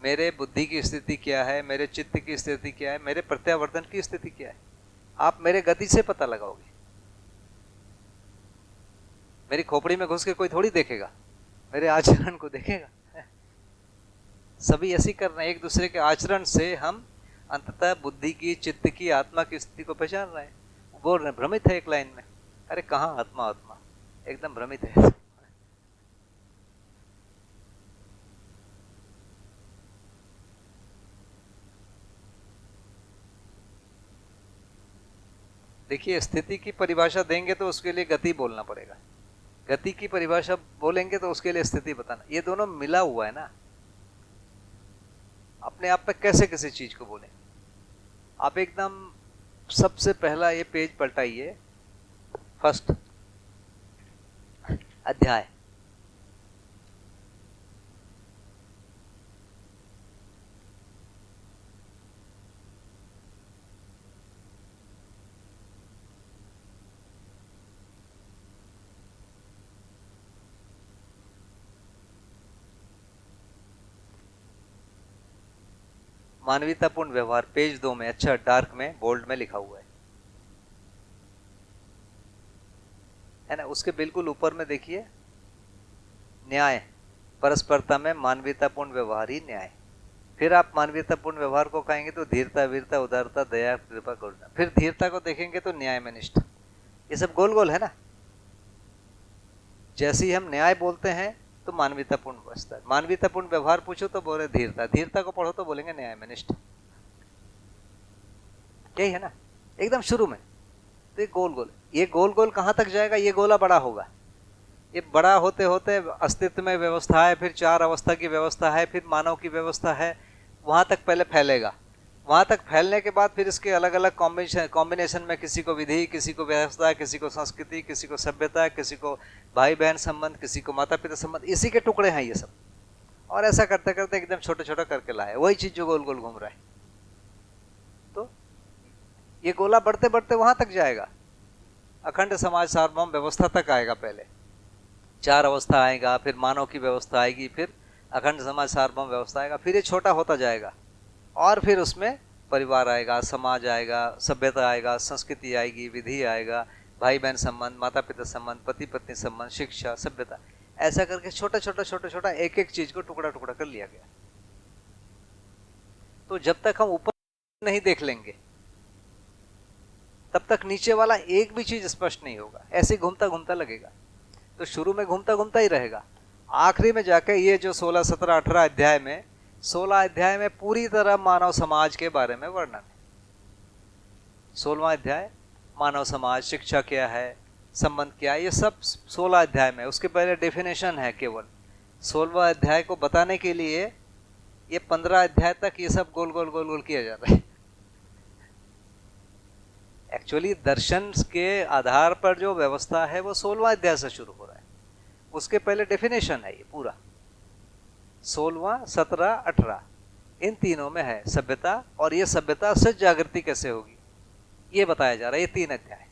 मेरे बुद्धि की स्थिति क्या है, मेरे चित्त की स्थिति क्या है, मेरे प्रत्यावर्तन की स्थिति क्या है, आप मेरे गति से पता लगाओगे। मेरी खोपड़ी में घुस के कोई थोड़ी देखेगा, मेरे आचरण को देखेगा। सभी ऐसी कर रहे हैं, एक दूसरे के आचरण से हम अंततः बुद्धि की, चित्त की, आत्मा की स्थिति को पहचान रहे हैं। बोल रहे हैं, भ्रमित है एक लाइन में। अरे कहाँ आत्मा, आत्मा एकदम भ्रमित है। देखिए, स्थिति की परिभाषा देंगे तो उसके लिए गति बोलना पड़ेगा, गति की परिभाषा बोलेंगे तो उसके लिए स्थिति बताना। ये दोनों मिला हुआ है ना। अपने आप पे कैसे किसी चीज को बोलें? आप एकदम सबसे पहला ये पेज पलटाइए, फर्स्ट अध्याय। मानवीयतापूर्ण व्यवहार, पेज 2 में, अच्छा डार्क में बोल्ड में लिखा हुआ है ना। उसके बिल्कुल ऊपर में देखिए, न्याय, परस्परता में मानवीयतापूर्ण व्यवहार ही न्याय। फिर आप मानवीयतापूर्ण व्यवहार को कहेंगे तो धीरता, वीरता, उदारता, दया, कृपा, करुणा। फिर धीरता को देखेंगे तो न्याय में निष्ठा। ये सब गोल गोल है ना। जैसे ही हम न्याय बोलते हैं तो मानवीयतापूर्ण व्यवस्था, मानवीयतापूर्ण व्यवहार पूछो तो बोले धीरता, धीरता को पढ़ो तो बोलेंगे न्याय में निष्ठा। यही है ना एकदम शुरू में। तो ये गोल गोल, ये गोल गोल कहाँ तक जाएगा? ये गोला बड़ा होगा। ये बड़ा होते होते अस्तित्व में व्यवस्था है, फिर 4 अवस्था की व्यवस्था है, फिर मानव की व्यवस्था है, वहां तक पहले फैलेगा। वहां तक फैलने के बाद फिर इसके अलग अलग कॉम्बिनेशन में किसी को विधि, किसी को व्यवस्था, किसी को संस्कृति, किसी को सभ्यता, किसी को भाई बहन संबंध, किसी को माता पिता संबंध, इसी के टुकड़े हैं ये सब। और ऐसा करते करते एकदम छोटे छोटे करके लाए, वही चीज जो गोल गोल घूम रहा है। तो ये गोला बढ़ते बढ़ते वहां तक जाएगा, अखंड समाज सार्वभौम व्यवस्था तक आएगा। पहले 4 अवस्था आएगा, फिर मानव की व्यवस्था आएगी, फिर अखंड समाज सार्वभौम व्यवस्था आएगा, फिर ये छोटा होता जाएगा और फिर उसमें परिवार आएगा, समाज आएगा, सभ्यता आएगा, संस्कृति आएगी, विधि आएगा, भाई बहन संबंध, माता पिता संबंध, पति पत्नी संबंध, शिक्षा, सभ्यता, ऐसा करके छोटा छोटा छोटा छोटा एक एक चीज को टुकड़ा टुकड़ा कर लिया गया। तो जब तक हम ऊपर नहीं देख लेंगे तब तक नीचे वाला एक भी चीज स्पष्ट नहीं होगा, ऐसे घूमता घूमता लगेगा। तो शुरू में घूमता घूमता ही रहेगा, आखिरी में जाके ये जो 16, 17, 18 अध्याय में, 16 अध्याय में पूरी तरह मानव समाज के बारे में वर्णन है। 16वां अध्याय मानव समाज, शिक्षा क्या है, संबंध क्या है, ये सब 16 अध्याय में। उसके पहले डेफिनेशन है केवल। 16वां अध्याय को बताने के लिए ये 15 अध्याय तक ये सब गोल गोल गोल गोल किया जाता है। एक्चुअली दर्शन के आधार पर जो व्यवस्था है वो 16वां अध्याय से शुरू हो रहा है। उसके पहले डेफिनेशन है ये पूरा, 16वां 17 18 इन तीनों में है सभ्यता, और ये सभ्यता से जागृति कैसे होगी ये बताया जा रहा है, ये 3 अध्याय।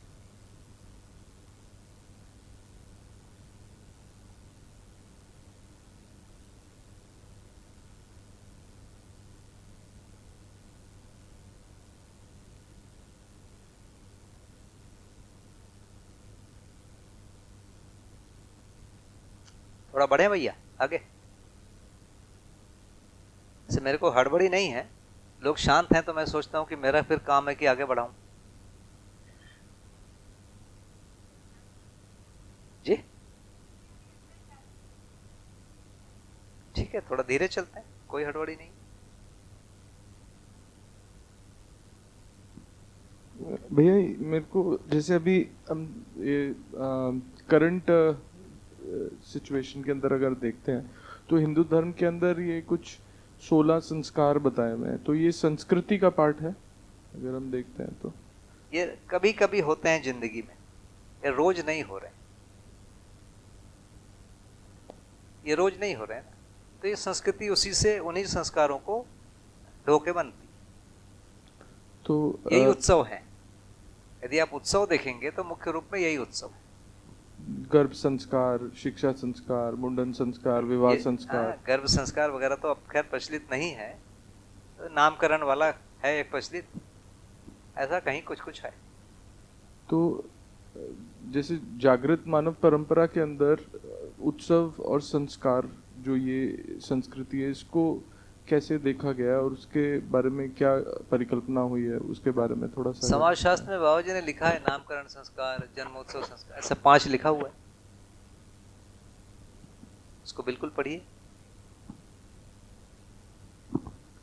थोड़ा बढ़े भैया आगे। जैसे मेरे को हड़बड़ी नहीं है, लोग शांत हैं तो मैं सोचता हूं कि मेरा फिर काम है कि आगे बढ़ाऊं। जी ठीक है, थोड़ा धीरे चलते हैं, कोई हड़बड़ी नहीं। भैया मेरे को जैसे अभी हम ये करंट सिचुएशन के अंदर अगर देखते हैं तो हिंदू धर्म के अंदर ये कुछ 16 संस्कार बताए हुए हैं, तो ये संस्कृति का पार्ट है अगर हम देखते हैं तो। ये कभी कभी होते हैं जिंदगी में, ये रोज नहीं हो रहे, ये रोज नहीं हो रहे ना, तो ये संस्कृति उसी से उन्हीं संस्कारों को ढोके बनती, तो यही उत्सव है। यदि आप उत्सव देखेंगे तो मुख्य रूप में यही उत्सव है। गर्भ संस्कार, शिक्षा संस्कार, मुंडन संस्कार, विवाह संस्कार। गर्भ संस्कार वगैरह तो अब खैर प्रचलित नहीं है, तो नामकरण वाला है एक प्रचलित, ऐसा कहीं कुछ कुछ है। तो जैसे जागृत मानव परंपरा के अंदर उत्सव और संस्कार जो ये संस्कृति है, इसको कैसे देखा गया और उसके बारे में क्या परिकल्पना हुई है, उसके बारे में थोड़ा सा। समाज शास्त्र में बाबा जी ने लिखा है नामकरण संस्कार, जन्मोत्सव संस्कार, ऐसा 5 लिखा हुआ है, उसको बिल्कुल पढ़िए।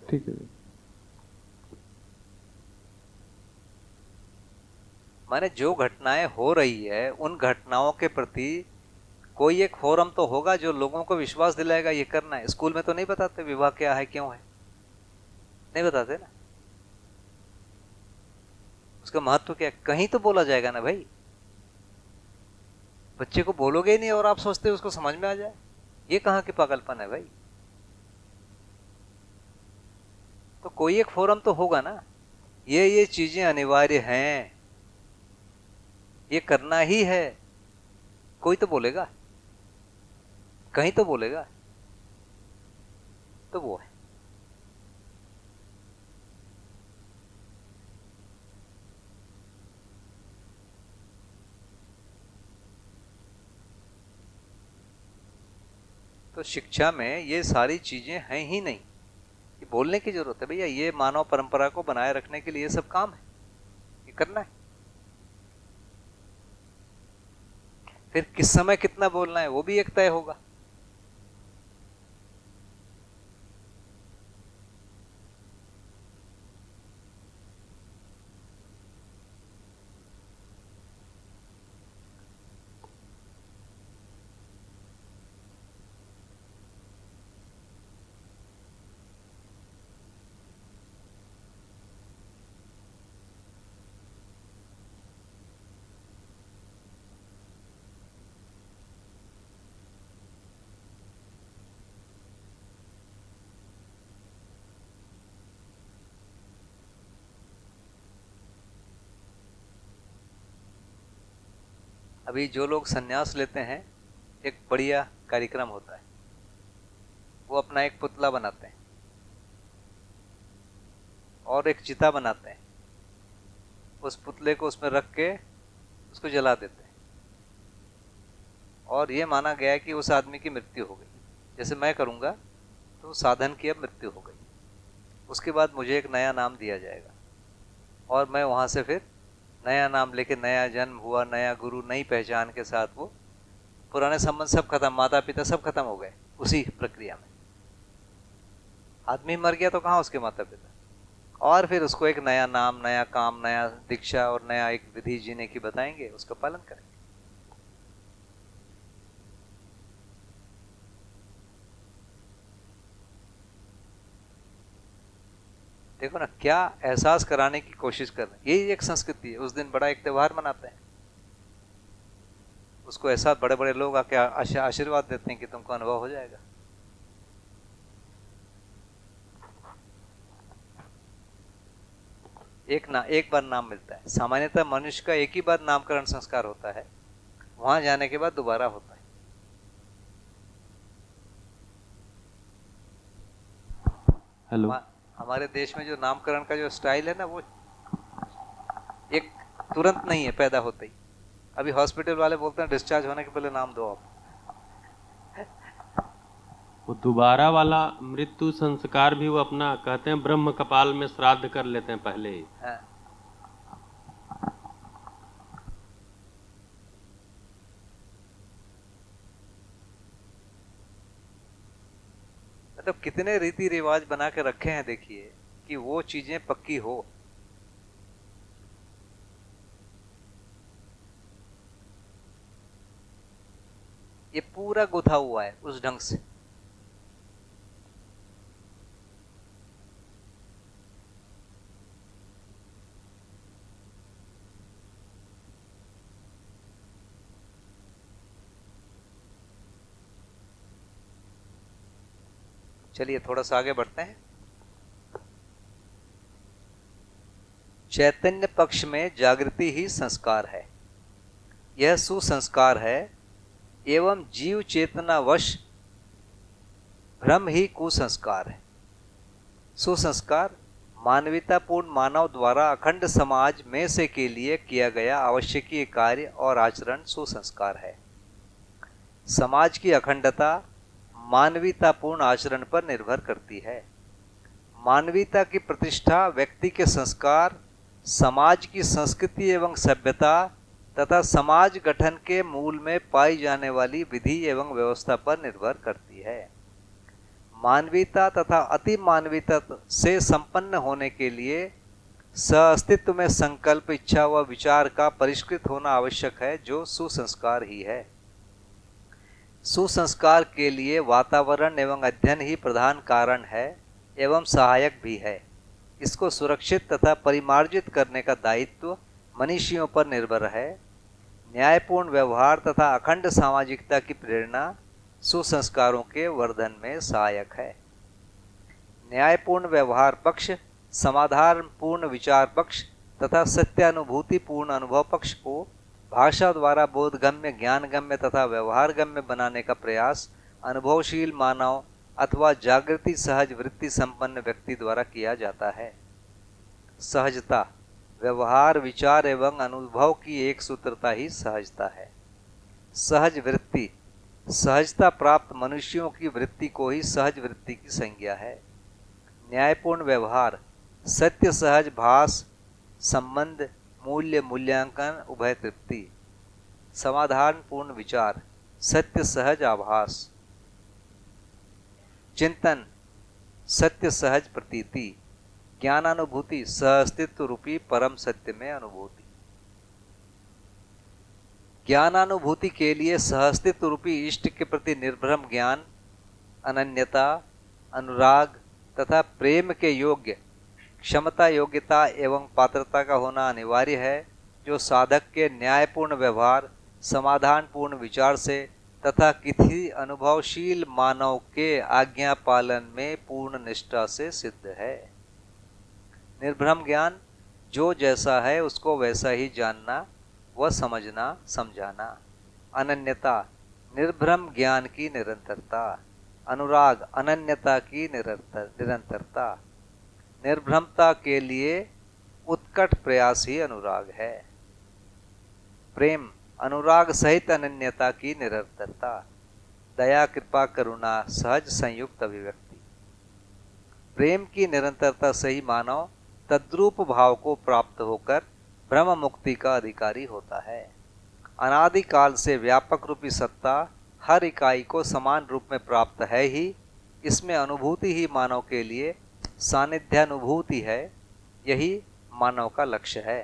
ठीक है। माने जो घटनाएं हो रही है उन घटनाओं के प्रति कोई एक फोरम तो होगा जो लोगों को विश्वास दिलाएगा ये करना है। स्कूल में तो नहीं बताते विवाह क्या है, क्यों है, नहीं बताते ना, उसका महत्व क्या है, कहीं तो बोला जाएगा ना भाई। बच्चे को बोलोगे ही नहीं और आप सोचते हो उसको समझ में आ जाए, ये कहाँ की पागलपन है भाई। तो कोई एक फोरम तो होगा ना, ये चीजें अनिवार्य हैं, ये करना ही है, कोई तो बोलेगा, कहीं तो बोलेगा, तो वो है। तो शिक्षा में ये सारी चीजें हैं ही नहीं, ये बोलने की जरूरत है भैया, ये मानव परंपरा को बनाए रखने के लिए सब काम है, ये करना है। फिर किस समय कितना बोलना है वो भी एक तय होगा। अभी जो लोग संन्यास लेते हैं, एक बढ़िया कार्यक्रम होता है, वो अपना एक पुतला बनाते हैं और एक चिता बनाते हैं, उस पुतले को उसमें रख के उसको जला देते हैं, और ये माना गया है कि उस आदमी की मृत्यु हो गई। जैसे मैं करूँगा तो साधन की अब मृत्यु हो गई, उसके बाद मुझे एक नया नाम दिया जाएगा और मैं वहाँ से फिर नया नाम लेके, नया जन्म हुआ, नया गुरु, नई पहचान के साथ वो पुराने संबंध सब खत्म, माता पिता सब खत्म हो गए उसी प्रक्रिया में। आदमी मर गया तो कहाँ उसके माता पिता, और फिर उसको एक नया नाम, नया काम, नया दीक्षा और नया एक विधि जीने की बताएंगे, उसका पालन करेंगे। देखो देखो ना क्या एहसास कराने की कोशिश कर रहे हैं, यही एक संस्कृति है। उस दिन बड़ा एक त्योहार मनाते हैं, उसको ऐसा बड़े बड़े लोग आके आशीर्वाद देते हैं कि तुमको अनुभव हो जाएगा। एक बार नाम मिलता है। सामान्यतः मनुष्य का एक ही बार नामकरण संस्कार होता है, वहां जाने के बाद दोबारा होता है। हेलो, हमारे देश में जो नामकरण का जो स्टाइल है ना, वो एक तुरंत नहीं है पैदा होते ही। अभी हॉस्पिटल वाले बोलते हैं डिस्चार्ज होने के पहले नाम दो आप। वो दोबारा वाला मृत्यु संस्कार भी वो अपना कहते हैं ब्रह्म कपाल में श्राद्ध कर लेते हैं पहले ही। हाँ। मतलब कितने रीति रिवाज बना के रखे हैं, देखिए कि वो चीजें पक्की हो। ये पूरा गुथा हुआ है उस ढंग से। चलिए थोड़ा सा आगे बढ़ते हैं। चैतन्य पक्ष में जागृति ही संस्कार है, यह सुसंस्कार है, एवं जीव चेतना वश भ्रम ही कुसंस्कार है। सुसंस्कार मानवतापूर्ण मानव द्वारा अखंड समाज में से के लिए किया गया आवश्यकीय कार्य और आचरण सुसंस्कार है। समाज की अखंडता मानवीयतापूर्ण आचरण पर निर्भर करती है। मानवीयता की प्रतिष्ठा व्यक्ति के संस्कार, समाज की संस्कृति एवं सभ्यता तथा समाज गठन के मूल में पाई जाने वाली विधि एवं व्यवस्था पर निर्भर करती है। मानवीयता तथा अति मानवीयता से संपन्न होने के लिए सअस्तित्व में संकल्प, इच्छा व विचार का परिष्कृत होना आवश्यक है, जो सुसंस्कार ही है। सुसंस्कार के लिए वातावरण एवं अध्ययन ही प्रधान कारण है एवं सहायक भी है। इसको सुरक्षित तथा परिमार्जित करने का दायित्व मनीषियों पर निर्भर है। न्यायपूर्ण व्यवहार तथा अखंड सामाजिकता की प्रेरणा सुसंस्कारों के वर्धन में सहायक है। न्यायपूर्ण व्यवहार पक्ष, समाधानपूर्ण विचार पक्ष तथा सत्यानुभूतिपूर्ण अनुभव पक्ष को भाषा द्वारा बोधगम्य, ज्ञानगम्य तथा व्यवहारगम्य बनाने का प्रयास अनुभवशील मानव अथवा जागृति सहज वृत्ति संपन्न व्यक्ति द्वारा किया जाता है। सहजता, व्यवहार, विचार एवं अनुभव की एक सूत्रता ही सहजता है। सहज वृत्ति, सहजता प्राप्त मनुष्यों की वृत्ति को ही सहज वृत्ति की संज्ञा है। न्यायपूर्ण व्यवहार, सत्य सहज भास, संबंध, मूल्य, मूल्यांकन, उभय तृप्ति। समाधानपूर्ण विचार, सत्य सहज आभास। चिंतन, सत्य सहज प्रतीति। ज्ञानानुभूति, सहअस्तित्व रूपी परम सत्य में अनुभूति। ज्ञानानुभूति के लिए सहअस्तित्व रूपी इष्ट के प्रति निर्भ्रम ज्ञान, अनन्यता, अनुराग तथा प्रेम के योग्य क्षमता, योग्यता एवं पात्रता का होना अनिवार्य है, जो साधक के न्यायपूर्ण व्यवहार, समाधानपूर्ण विचार से तथा किसी अनुभवशील मानव के आज्ञा पालन में पूर्ण निष्ठा से सिद्ध है। निर्भ्रम ज्ञान, जो जैसा है उसको वैसा ही जानना व समझना, समझाना। अनन्यता, निर्भ्रम ज्ञान की निरंतरता। अनुराग, अनन्यता की निरंतरता। निर्भ्रमता के लिए उत्कट प्रयास ही अनुराग है। प्रेम, अनुराग सहित अनन्यता की निरंतरता। दया, कृपा, करुणा, सहज संयुक्त अभिव्यक्ति। प्रेम की निरंतरता से ही मानव तद्रूप भाव को प्राप्त होकर ब्रह्म मुक्ति का अधिकारी होता है। अनादिकाल से व्यापक रूपी सत्ता हर इकाई को समान रूप में प्राप्त है ही। इसमें अनुभूति ही मानव के लिए सानिध्यानुभूति है। यही मानव का लक्ष्य है।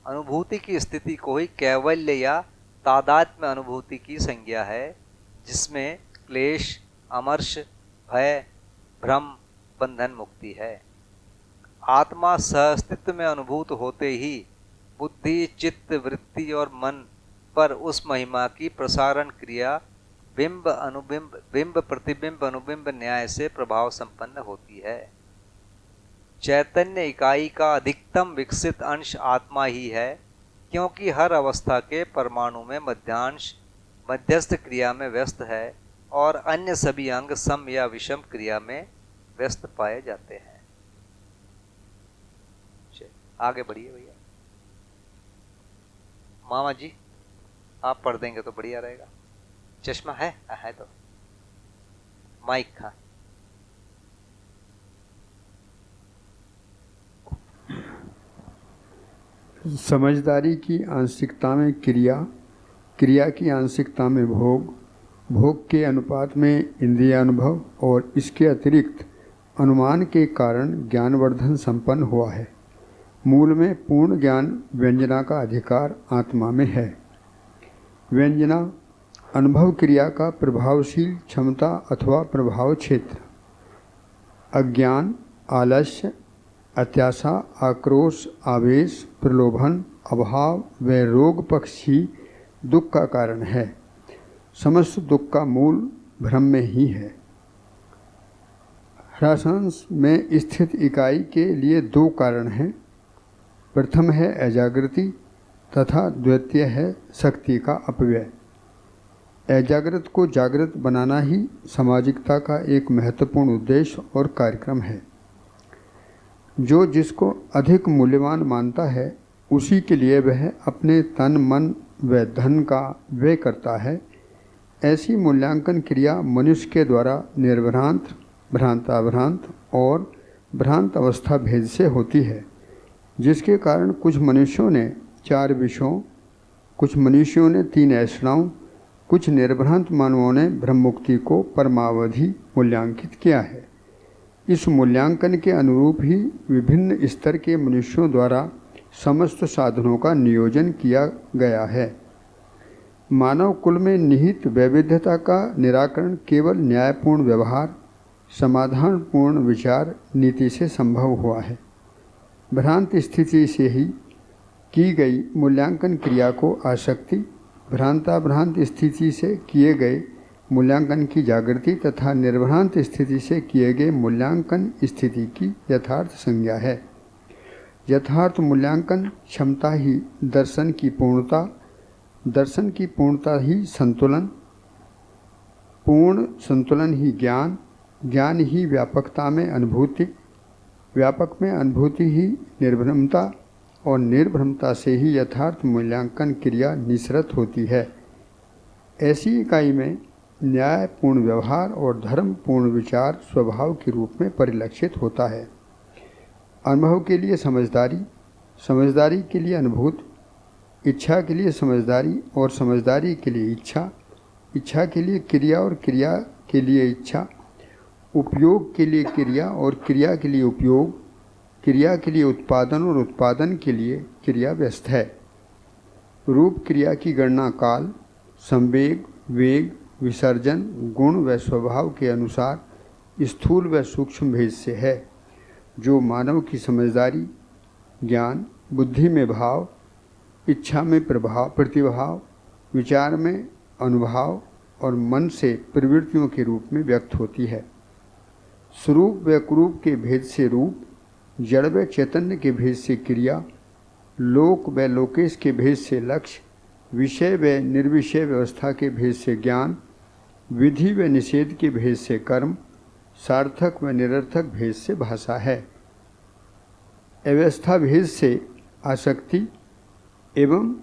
अनुभूति की स्थिति को ही कैवल्य या तादात्म्य अनुभूति की संज्ञा है, जिसमें क्लेश, अमर्ष, भय, भ्रम, बंधन मुक्ति है। आत्मा सहअस्तित्व में अनुभूत होते ही बुद्धि, चित्त, वृत्ति और मन पर उस महिमा की प्रसारण क्रिया बिंब अनुबिंब, बिंब प्रतिबिंब अनुबिंब न्याय से प्रभाव संपन्न होती है। चैतन्य इकाई का अधिकतम विकसित अंश आत्मा ही है, क्योंकि हर अवस्था के परमाणु में मध्यांश मध्यस्थ क्रिया में व्यस्त है और अन्य सभी अंग सम या विषम क्रिया में व्यस्त पाए जाते हैं। आगे बढ़िए भैया। मामा जी आप पढ़ देंगे तो बढ़िया रहेगा। चश्मा है? है तो माइक। हाँ, समझदारी की आंशिकता में क्रिया, क्रिया की आंशिकता में भोग, भोग के अनुपात में इंद्रिय अनुभव और इसके अतिरिक्त अनुमान के कारण ज्ञानवर्धन संपन्न हुआ है। मूल में पूर्ण ज्ञान व्यंजना का अधिकार आत्मा में है। व्यंजना अनुभव क्रिया का प्रभावशील क्षमता अथवा प्रभाव क्षेत्र। अज्ञान, आलस्य, अत्याशा, आक्रोश, आवेश, प्रलोभन, अभाव व रोग पक्ष ही दुख का कारण है। समस्त दुख का मूल भ्रम में ही है। ह्रासांश में स्थित इकाई के लिए दो कारण हैं। प्रथम है अजागृति तथा द्वितीय है शक्ति का अपव्यय। अजागृत को जागृत बनाना ही सामाजिकता का एक महत्वपूर्ण उद्देश्य और कार्यक्रम है। जो जिसको अधिक मूल्यवान मानता है उसी के लिए वह अपने तन, मन व धन का व्यय करता है। ऐसी मूल्यांकन क्रिया मनुष्य के द्वारा निर्भ्रांत, भ्रांताभ्रांत और भ्रांत अवस्था भेद से होती है, जिसके कारण कुछ मनुष्यों ने 4 विषयों, कुछ मनुष्यों ने 3 ऐषणाओं, कुछ निर्भ्रांत मानवों ने ब्रह्ममुक्ति को परमावधि मूल्यांकित किया है। इस मूल्यांकन के अनुरूप ही विभिन्न स्तर के मनुष्यों द्वारा समस्त साधनों का नियोजन किया गया है। मानव कुल में निहित वैविध्यता का निराकरण केवल न्यायपूर्ण व्यवहार, समाधानपूर्ण विचार नीति से संभव हुआ है। भ्रांत स्थिति से ही की गई मूल्यांकन क्रिया को आसक्ति, भ्रांताभ्रांत स्थिति से किए गए मूल्यांकन की जागृति तथा निर्भ्रांत स्थिति से किए गए मूल्यांकन स्थिति की यथार्थ संज्ञा है। यथार्थ मूल्यांकन क्षमता ही दर्शन की पूर्णता, दर्शन की पूर्णता ही संतुलन, पूर्ण संतुलन ही ज्ञान, ज्ञान ही व्यापकता में अनुभूति, व्यापक में अनुभूति ही निर्भ्रमता और निर्भ्रमता से ही यथार्थ मूल्यांकन क्रिया निसरत होती है। ऐसी इकाई में न्यायपूर्ण व्यवहार और धर्मपूर्ण विचार स्वभाव के रूप में परिलक्षित होता है। अनुभव के लिए समझदारी, समझदारी के लिए अनुभूत, इच्छा के लिए समझदारी और समझदारी के लिए इच्छा, इच्छा के लिए क्रिया और क्रिया के लिए इच्छा, उपयोग के लिए क्रिया और क्रिया के लिए उपयोग, क्रिया के लिए उत्पादन और उत्पादन के लिए क्रिया व्यस्त है। रूप क्रिया की गणना काल, संवेग, वेग, विसर्जन, गुण व स्वभाव के अनुसार स्थूल व सूक्ष्म भेद से है, जो मानव की समझदारी, ज्ञान, बुद्धि में भाव, इच्छा में प्रभाव, प्रतिभाव, विचार में अनुभाव और मन से प्रवृत्तियों के रूप में व्यक्त होती है। स्वरूप व कुरूप के भेद से रूप, जड़ व चैतन्य के भेद से क्रिया, लोक व लोकेश के भेद से लक्ष्य, विषय व निर्विषय व्यवस्था के भेद से ज्ञान, विधि व निषेध के भेद से कर्म, सार्थक व निरर्थक भेद से भाषा है। अवस्था भेद से आसक्ति एवं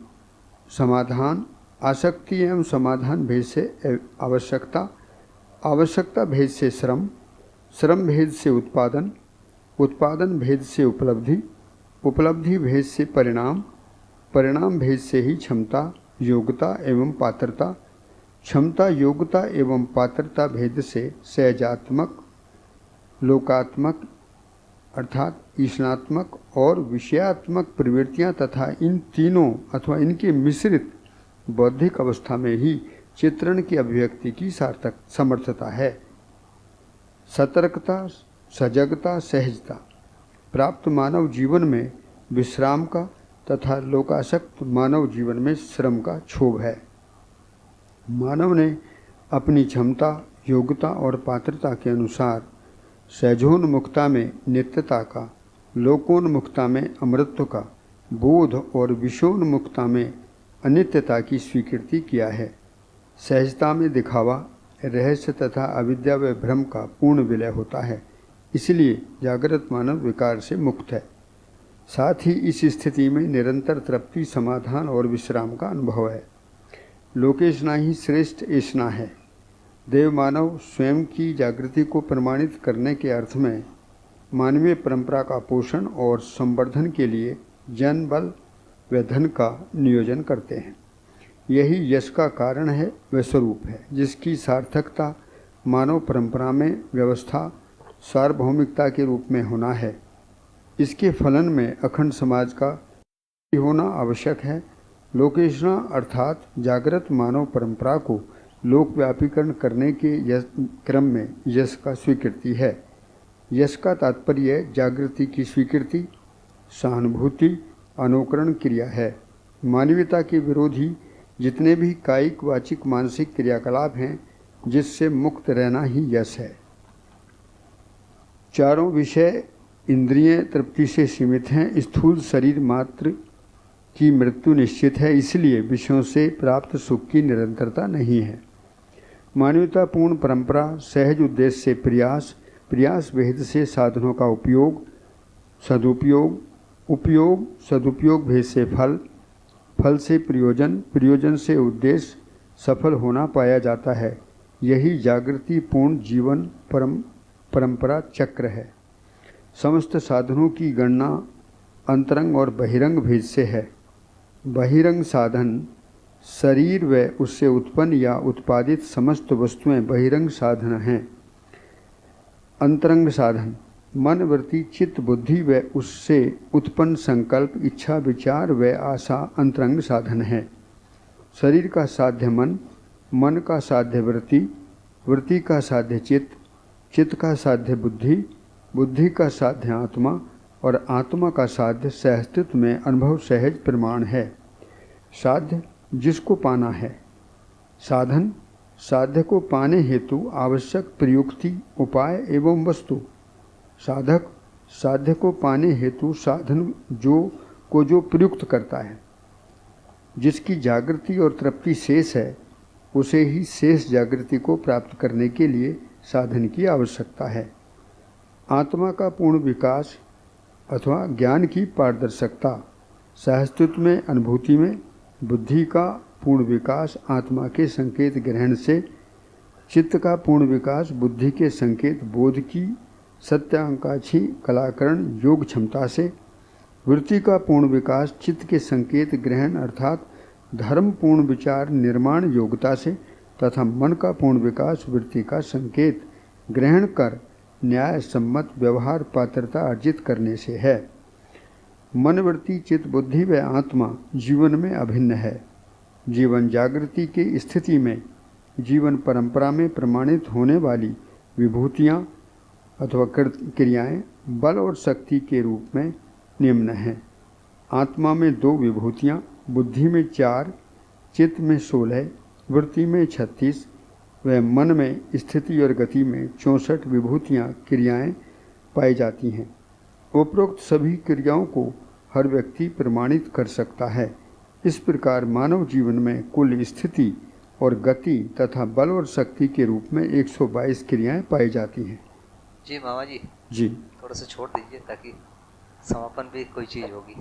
समाधान, आसक्ति एवं समाधान भेद से आवश्यकता, आवश्यकता भेद से श्रम, श्रम भेद से उत्पादन, उत्पादन भेद से उपलब्धि, उपलब्धि भेद से परिणाम, परिणाम भेद से ही क्षमता, योग्यता एवं पात्रता, क्षमता, योग्यता एवं पात्रता भेद से सहजात्मक, लोकात्मक अर्थात ईशनात्मक और विषयात्मक प्रवृत्तियां तथा इन तीनों अथवा इनके मिश्रित बौद्धिक अवस्था में ही चित्रण की अभिव्यक्ति की सार्थक समर्थता है। सतर्कता, सजगता, सहजता, प्राप्त मानव जीवन में विश्राम का तथा लोकासक्त मानव जीवन में श्रम का क्षोभ है। मानव ने अपनी क्षमता, योग्यता और पात्रता के अनुसार सहजोन्मुखता में नित्यता का, लोकोन्मुखता में अमृतत्व का बोध और विषयोन्मुखता में अनित्यता की स्वीकृति किया है। सहजता में दिखावा, रहस्य तथा अविद्या व भ्रम का पूर्ण विलय होता है, इसलिए जागृत मानव विकार से मुक्त है। साथ ही इस स्थिति में निरंतर तृप्ति, समाधान और विश्राम का अनुभव है। लोकेशना ही श्रेष्ठ ऐसना है। देव मानव स्वयं की जागृति को प्रमाणित करने के अर्थ में मानवीय परंपरा का पोषण और संवर्धन के लिए जन बल व धन का नियोजन करते हैं। यही यश का कारण है व स्वरूप है, जिसकी सार्थकता मानव परंपरा में व्यवस्था सार्वभौमिकता के रूप में होना है। इसके फलन में अखंड समाज का होना आवश्यक है। लोकेशना अर्थात जागृत मानव परंपरा को लोकव्यापीकरण करने के क्रम में यश का स्वीकृति है। यश का तात्पर्य जागृति की स्वीकृति, सहानुभूति, अनुकरण क्रिया है। मानवीयता के विरोधी जितने भी कायिक, वाचिक, मानसिक क्रियाकलाप हैं, जिससे मुक्त रहना ही यश है। चारों विषय इंद्रिय तृप्ति से सीमित हैं। स्थूल शरीर मात्र की मृत्यु निश्चित है, इसलिए विषयों से प्राप्त सुख की निरंतरता नहीं है। मानवतापूर्ण परंपरा, सहज उद्देश्य से प्रयास, प्रयास भेद से साधनों का उपयोग, सदुपयोग, उपयोग सदुपयोग भेद से फल, फल से प्रयोजन, प्रयोजन से उद्देश्य, सफल होना पाया जाता है। यही जागृति पूर्ण जीवन परंपरा चक्र है। समस्त साधनों की गणना अंतरंग और बहिरंग भेद से है। बहिरंग साधन शरीर व उससे उत्पन्न या उत्पादित समस्त वस्तुएं बहिरंग साधन हैं। अंतरंग साधन मन, वृत्ति, चित्त, बुद्धि व उससे उत्पन्न संकल्प, इच्छा, विचार व आशा अंतरंग साधन है। शरीर का साध्य मन, मन का साध्य वृत्ति, वृत्ति का साध्य चित्त, चित्त का साध्य बुद्धि, बुद्धि का साध्य आत्मा और आत्मा का साध्य सहस्तित्व में अनुभव सहज प्रमाण है। साध्य जिसको पाना है। साधन साध्य को पाने हेतु आवश्यक प्रयुक्ति, उपाय एवं वस्तु। साधक साध्य को पाने हेतु साधन जो प्रयुक्त करता है। जिसकी जागृति और तृप्ति शेष है, उसे ही शेष जागृति को प्राप्त करने के लिए साधन की आवश्यकता है। आत्मा का पूर्ण विकास अथवा ज्ञान की पारदर्शकता, सहस्तित्व में अनुभूति में बुद्धि का पूर्ण विकास आत्मा के संकेत ग्रहण से, चित्त का पूर्ण विकास बुद्धि के संकेत बोध की सत्यांकाक्षी कलाकरण योग क्षमता से, वृत्ति का पूर्ण विकास चित्त के संकेत ग्रहण अर्थात धर्म पूर्ण विचार निर्माण योग्यता से तथा मन का पूर्ण विकास वृत्ति का संकेत ग्रहण कर न्याय सम्मत व्यवहार पात्रता अर्जित करने से है। मन, वृत्ति, चित्त, बुद्धि व आत्मा जीवन में अभिन्न है। जीवन जागृति की स्थिति में जीवन परंपरा में प्रमाणित होने वाली विभूतियाँ अथवा क्रियाएं बल और शक्ति के रूप में निम्न हैं। आत्मा में 2 विभूतियाँ, बुद्धि में 4, चित्त में 16, वृत्ति में 36 व मन में स्थिति और गति में 64 विभूतियाँ क्रियाएं पाई जाती हैं। उपरोक्त सभी क्रियाओं को हर व्यक्ति प्रमाणित कर सकता है। इस प्रकार मानव जीवन में कुल स्थिति और गति तथा बल और शक्ति के रूप में 122 क्रियाएं पाई जाती हैं। जी मामा जी, जी थोड़ा सा छोड़ दीजिए ताकि समापन भी कोई चीज होगी।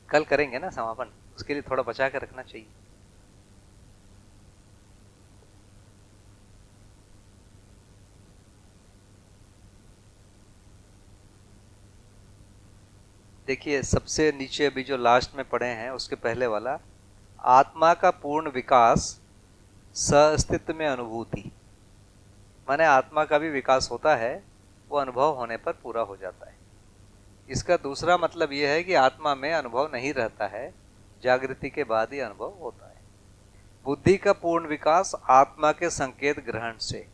कल करेंगे ना समापन, उसके लिए थोड़ा बचा के रखना चाहिए। देखिए सबसे नीचे अभी जो लास्ट में पढ़े हैं उसके पहले वाला, आत्मा का पूर्ण विकास सअस्तित्व में अनुभूति, माने आत्मा का भी विकास होता है, वो अनुभव होने पर पूरा हो जाता है। इसका दूसरा मतलब यह है कि आत्मा में अनुभव नहीं रहता है, जागृति के बाद ही अनुभव होता है। बुद्धि का पूर्ण विकास आत्मा के संकेत ग्रहण से।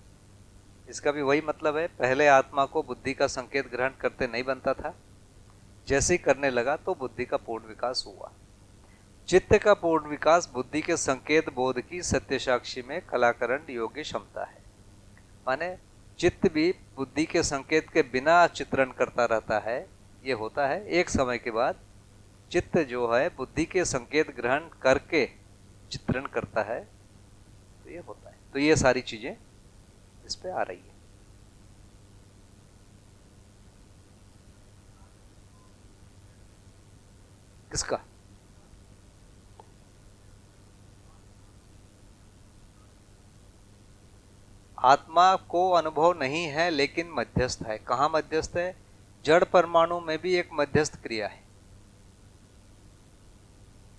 इसका भी वही मतलब है, पहले आत्मा को बुद्धि का संकेत ग्रहण करते नहीं बनता था, जैसे ही करने लगा तो बुद्धि का पूर्ण विकास हुआ। चित्त का पूर्ण विकास बुद्धि के संकेत बोध की सत्य साक्षी में कलाकरण योग्य क्षमता है। माने चित्त भी बुद्धि के संकेत के बिना चित्रण करता रहता है, ये होता है। एक समय के बाद चित्त जो है बुद्धि के संकेत ग्रहण करके चित्रण करता है, तो ये होता है। तो ये सारी चीजें इस पे आ रही है। किसका? आत्मा को अनुभव नहीं है लेकिन मध्यस्थ है। कहाँ मध्यस्थ है? जड़ परमाणु में भी एक मध्यस्थ क्रिया है।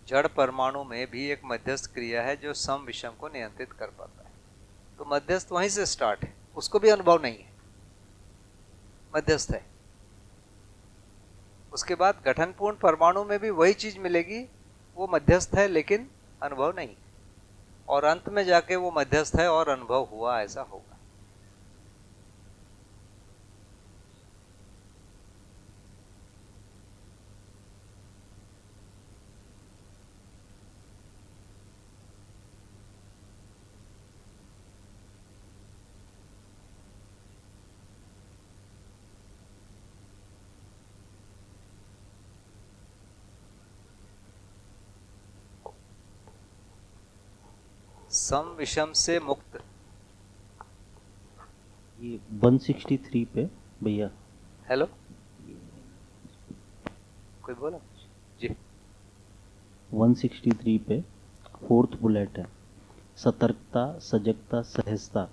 जड़ परमाणु में भी एक मध्यस्थ क्रिया है जो सम विषम को नियंत्रित कर पाता है। तो मध्यस्थ वहीं से स्टार्ट है, उसको भी अनुभव नहीं है, मध्यस्थ है। उसके बाद गठनपूर्ण परमाणु में भी वही चीज मिलेगी, वो मध्यस्थ है लेकिन अनुभव नहीं। और अंत में जाके वो मध्यस्थ है और अनुभव हुआ, ऐसा होगा। सम विषम से मुक्त। ये 163 पे भैया। हेलो, कोई बोला जी? 163 पे 4th बुलेट है, सतर्कता, सजगता, सहजता।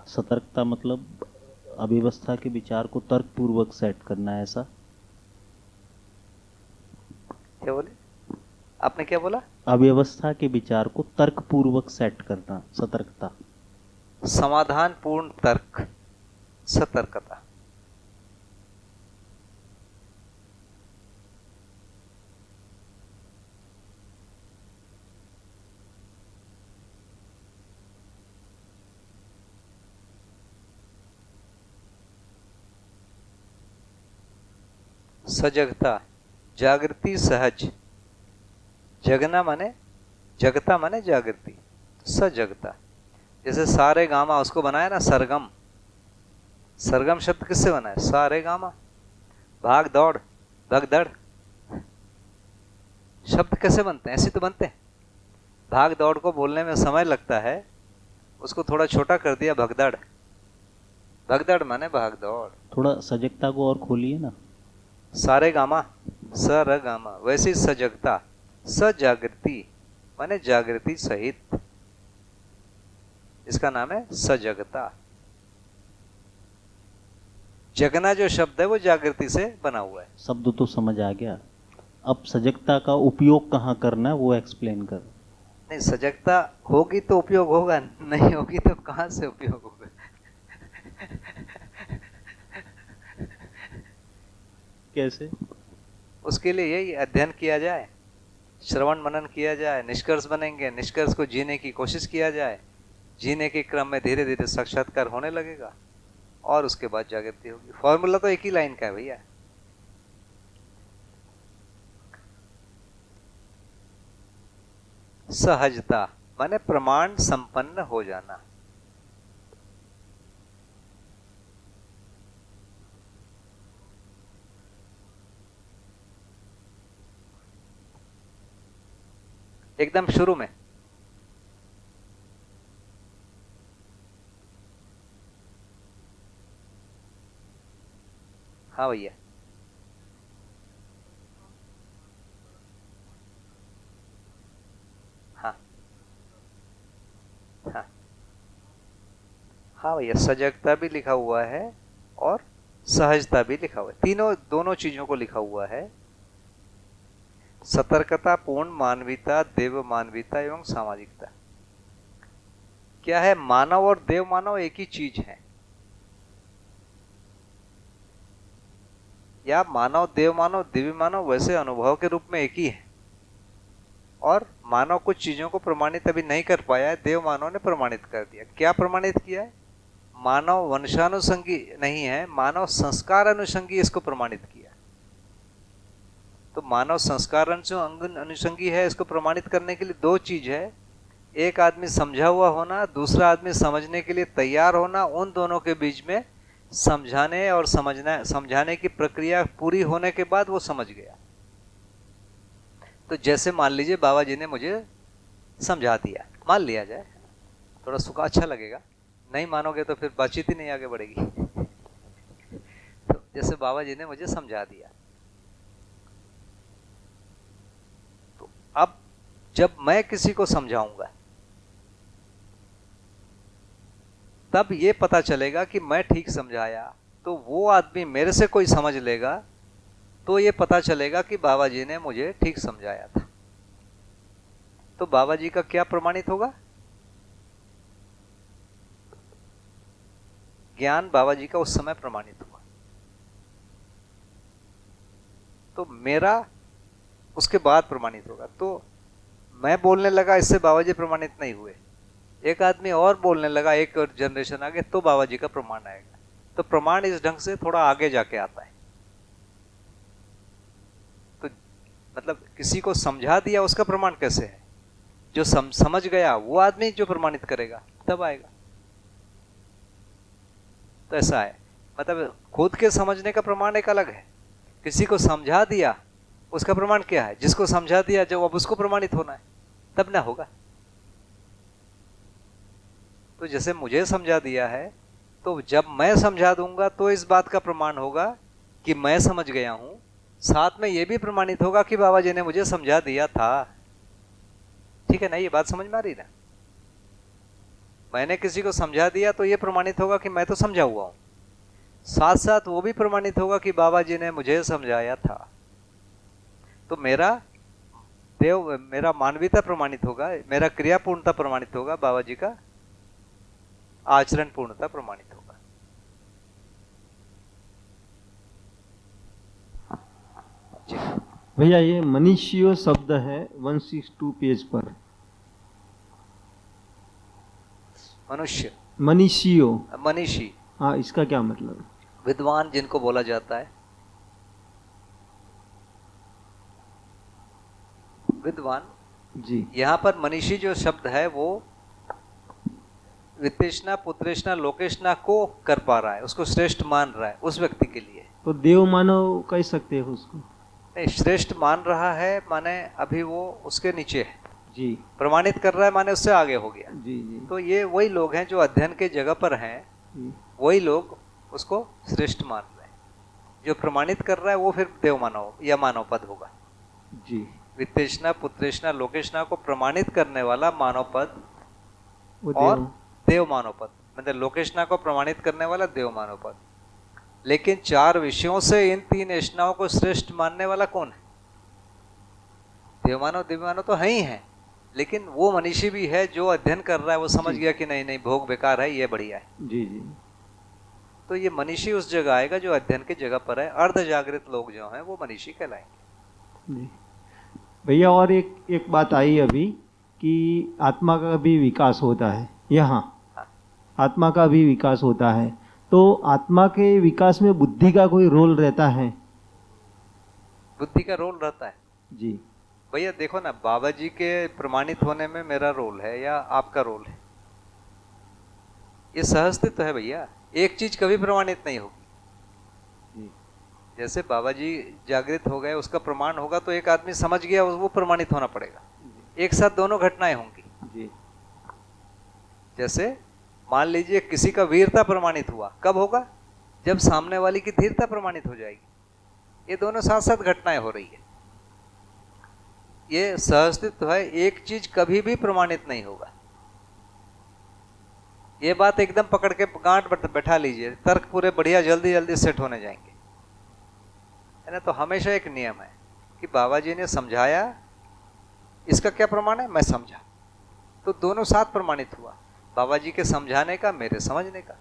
सतर्कता मतलब अव्यवस्था के विचार को तर्क पूर्वक सेट करना है, ऐसा? क्या बोले आपने? क्या बोला? अव्यवस्था के विचार को तर्क पूर्वक सेट करना, सतर्कता। समाधान पूर्ण तर्क, सतर्कता। सजगता, जागृति, सहज। जगना माने, जगता माने जागृति, सजगता। जैसे सारे गामा उसको बनाया ना, सरगम। सरगम शब्द किससे बना है? सारे गामा। भाग दौड़, भगदड़, शब्द कैसे बनते हैं? ऐसे तो बनते हैं। भाग दौड़ को बोलने में समय लगता है, उसको थोड़ा छोटा कर दिया, भगदड़। भगदड़ माने भाग दौड़। थोड़ा सजगता को और खोलिए ना। सारे गामा, सर गामा। वैसे सजगता, सजागृति माने जागृति सहित, इसका नाम है सजगता। जगना जो शब्द है वो जागृति से बना हुआ है। शब्द तो समझ आ गया, अब सजगता का उपयोग कहाँ करना है वो एक्सप्लेन कर। नहीं, सजगता होगी तो उपयोग होगा, नहीं होगी तो कहाँ से उपयोग होगा? कैसे? उसके लिए यही अध्ययन किया जाए, श्रवण मनन किया जाए, निष्कर्ष बनेंगे, निष्कर्ष को जीने की कोशिश किया जाए। जीने के क्रम में धीरे धीरे साक्षात्कार होने लगेगा और उसके बाद जागृति होगी। फॉर्मूला तो एक ही लाइन का है भैया। सहजता माने प्रमाण संपन्न हो जाना। एकदम शुरू में हाँ भैया, हाँ हाँ हाँ भैया, सजगता भी लिखा हुआ है और सहजता भी लिखा हुआ है। तीनों, दोनों चीजों को लिखा हुआ है। सतर्कता, पूर्ण मानवीयता, देव मानवीयता एवं सामाजिकता। क्या है? मानव और देव मानव एक ही चीज है, या मानव देव मानव दिव्य मानव वैसे अनुभव के रूप में एक ही है। और मानव कुछ चीजों को प्रमाणित अभी नहीं कर पाया है, देव मानव ने प्रमाणित कर दिया। क्या प्रमाणित किया है? मानव वंशानुसंगी नहीं है, मानव संस्कार अनुसंगी इसको प्रमाणित किया। तो मानव संस्कार अनुसंगी है, इसको प्रमाणित करने के लिए दो चीज है, एक आदमी समझा हुआ होना, दूसरा आदमी समझने के लिए तैयार होना। उन दोनों के बीच में समझाने और समझाने की प्रक्रिया पूरी होने के बाद वो समझ गया। तो जैसे मान लीजिए बाबा जी ने मुझे समझा दिया, मान लिया जाए, थोड़ा सुखा अच्छा लगेगा, नहीं मानोगे तो फिर बातचीत ही नहीं आगे बढ़ेगी। तो जैसे बाबा जी ने मुझे समझा दिया, तो अब जब मैं किसी को समझाऊंगा तब ये पता चलेगा कि मैं ठीक समझाया, तो वो आदमी मेरे से कोई समझ लेगा तो ये पता चलेगा कि बाबा जी ने मुझे ठीक समझाया था। तो बाबा जी का क्या प्रमाणित होगा? ज्ञान बाबा जी का उस समय प्रमाणित हुआ। तो मेरा उसके बाद प्रमाणित होगा। तो मैं बोलने लगा, इससे बाबा जी प्रमाणित नहीं हुए। एक आदमी और बोलने लगा, एक और जनरेशन आगे, तो बाबा जी का प्रमाण आएगा। तो प्रमाण इस ढंग से थोड़ा आगे जाके आता है। तो मतलब किसी को समझा दिया, उसका प्रमाण कैसे है? जो समझ गया वो आदमी जो प्रमाणित करेगा तब आएगा। तो ऐसा है, मतलब खुद के समझने का प्रमाण एक अलग है, किसी को समझा दिया उसका प्रमाण क्या है? जिसको समझा दिया जो अब उसको प्रमाणित होना है, तब ना होगा। तो जैसे मुझे समझा दिया है, तो जब मैं समझा दूंगा तो इस बात का प्रमाण होगा कि मैं समझ गया हूं, साथ में यह भी प्रमाणित होगा कि बाबा जी ने मुझे समझा दिया था। ठीक है ना? ये बात समझ में आ रही ना? मैंने किसी को समझा दिया तो यह प्रमाणित होगा कि मैं तो समझा हुआ हूं, साथ साथ वो भी प्रमाणित होगा कि बाबा जी ने मुझे समझाया था। तो मेरा मानवीयता प्रमाणित होगा, मेरा क्रिया पूर्णता प्रमाणित होगा, बाबा जी का आचरण पूर्णता प्रमाणित होगा। भैया ये मनीषियो शब्द है 162 पेज पर। मनुष्य, मनीषियो, मनीषी, हाँ, इसका क्या मतलब? विद्वान जिनको बोला जाता है, विद्वान जी। यहाँ पर मनीषी जो शब्द है वो वित्तेषणा, पुत्रेषणा, लोकेषणा को कर पा रहा है, उसको श्रेष्ठ मान रहा है, उस व्यक्ति के लिए। तो देव मानव कह सकते हैं उसको? नहीं, श्रेष्ठ मान रहा है माने अभी वो उसके नीचे है जी। प्रमाणित कर रहा है माने उससे आगे हो गया जी जी। तो ये वही लोग हैं जो अध्ययन के जगह पर हैं, वही लोग उसको श्रेष्ठ मान रहे हैं। जो प्रमाणित कर रहा है वो फिर देव मानव या मानव पद होगा जी। वित्तेषणा, पुत्रेषणा, लोकेषणा को प्रमाणित करने वाला मानव पद और देव मानव पद, मतलब लोकेषणा को प्रमाणित करने वाला देव मानव पद। लेकिन 4 विषयों से इन 3 ऐष्णाओं को श्रेष्ठ मानने वाला कौन है? देव मानव, दिव्य मानव तो है ही है, लेकिन वो मनीषी भी है जो अध्ययन कर रहा है, वो समझ गया कि नहीं नहीं भोग बेकार है, ये बढ़िया है। जी जी। तो ये मनीषी उस जगह आएगा जो अध्ययन की जगह पर है। अर्ध जागृत लोग जो हैं वो मनीषी कहलाएंगे। जी भैया, और एक बात आई अभी कि आत्मा का भी विकास होता है यहाँ। आत्मा का भी विकास होता है, तो आत्मा के विकास में बुद्धि का कोई रोल रहता है? बुद्धि का रोल रहता है जी। भैया देखो ना, बाबा जी के प्रमाणित होने में मेरा रोल है या आपका रोल है? ये सहअस्तित्व है भैया, एक चीज कभी प्रमाणित नहीं होगी। जैसे बाबा जी जागृत हो गए, उसका प्रमाण होगा तो एक आदमी समझ गया, वो प्रमाणित होना पड़ेगा। एक साथ दोनों घटनाएं होंगी जी। जैसे मान लीजिए किसी का वीरता प्रमाणित हुआ, कब होगा? जब सामने वाली की धीरता प्रमाणित हो जाएगी। ये दोनों साथ साथ घटनाएं हो रही है। ये सहअस्तित्व है, एक चीज कभी भी प्रमाणित नहीं होगा। ये बात एकदम पकड़ के गांठ बैठा लीजिए, तर्क पूरे बढ़िया जल्दी जल्दी सेट होने जाएंगे, है ना? तो हमेशा एक नियम है कि बाबा जी ने समझाया, इसका क्या प्रमाण है? मैं समझा, तो दोनों साथ प्रमाणित हुआ, बाबा जी के समझाने का, मेरे समझने का।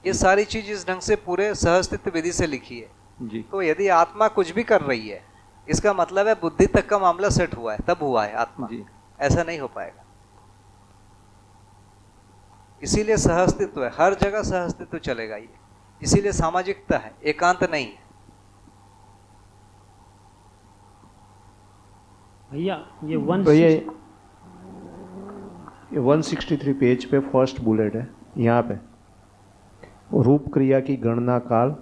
ये सारी चीज इस ढंग से पूरे सहअस्तित्व विधि से लिखी है जी। तो यदि आत्मा कुछ भी कर रही है इसका मतलब है बुद्धि तक का मामला सेट हुआ है, तब हुआ है आत्मा। जी। ऐसा नहीं हो पाएगा। इसीलिए सहअस्तित्व है, हर जगह सहअस्तित्व चलेगा ये। इसीलिए सामाजिकता है, एकांत नहीं है। भैया ये भैया 163 पेज पे फर्स्ट बुलेट है, यहाँ पे रूप क्रिया की गणना काल,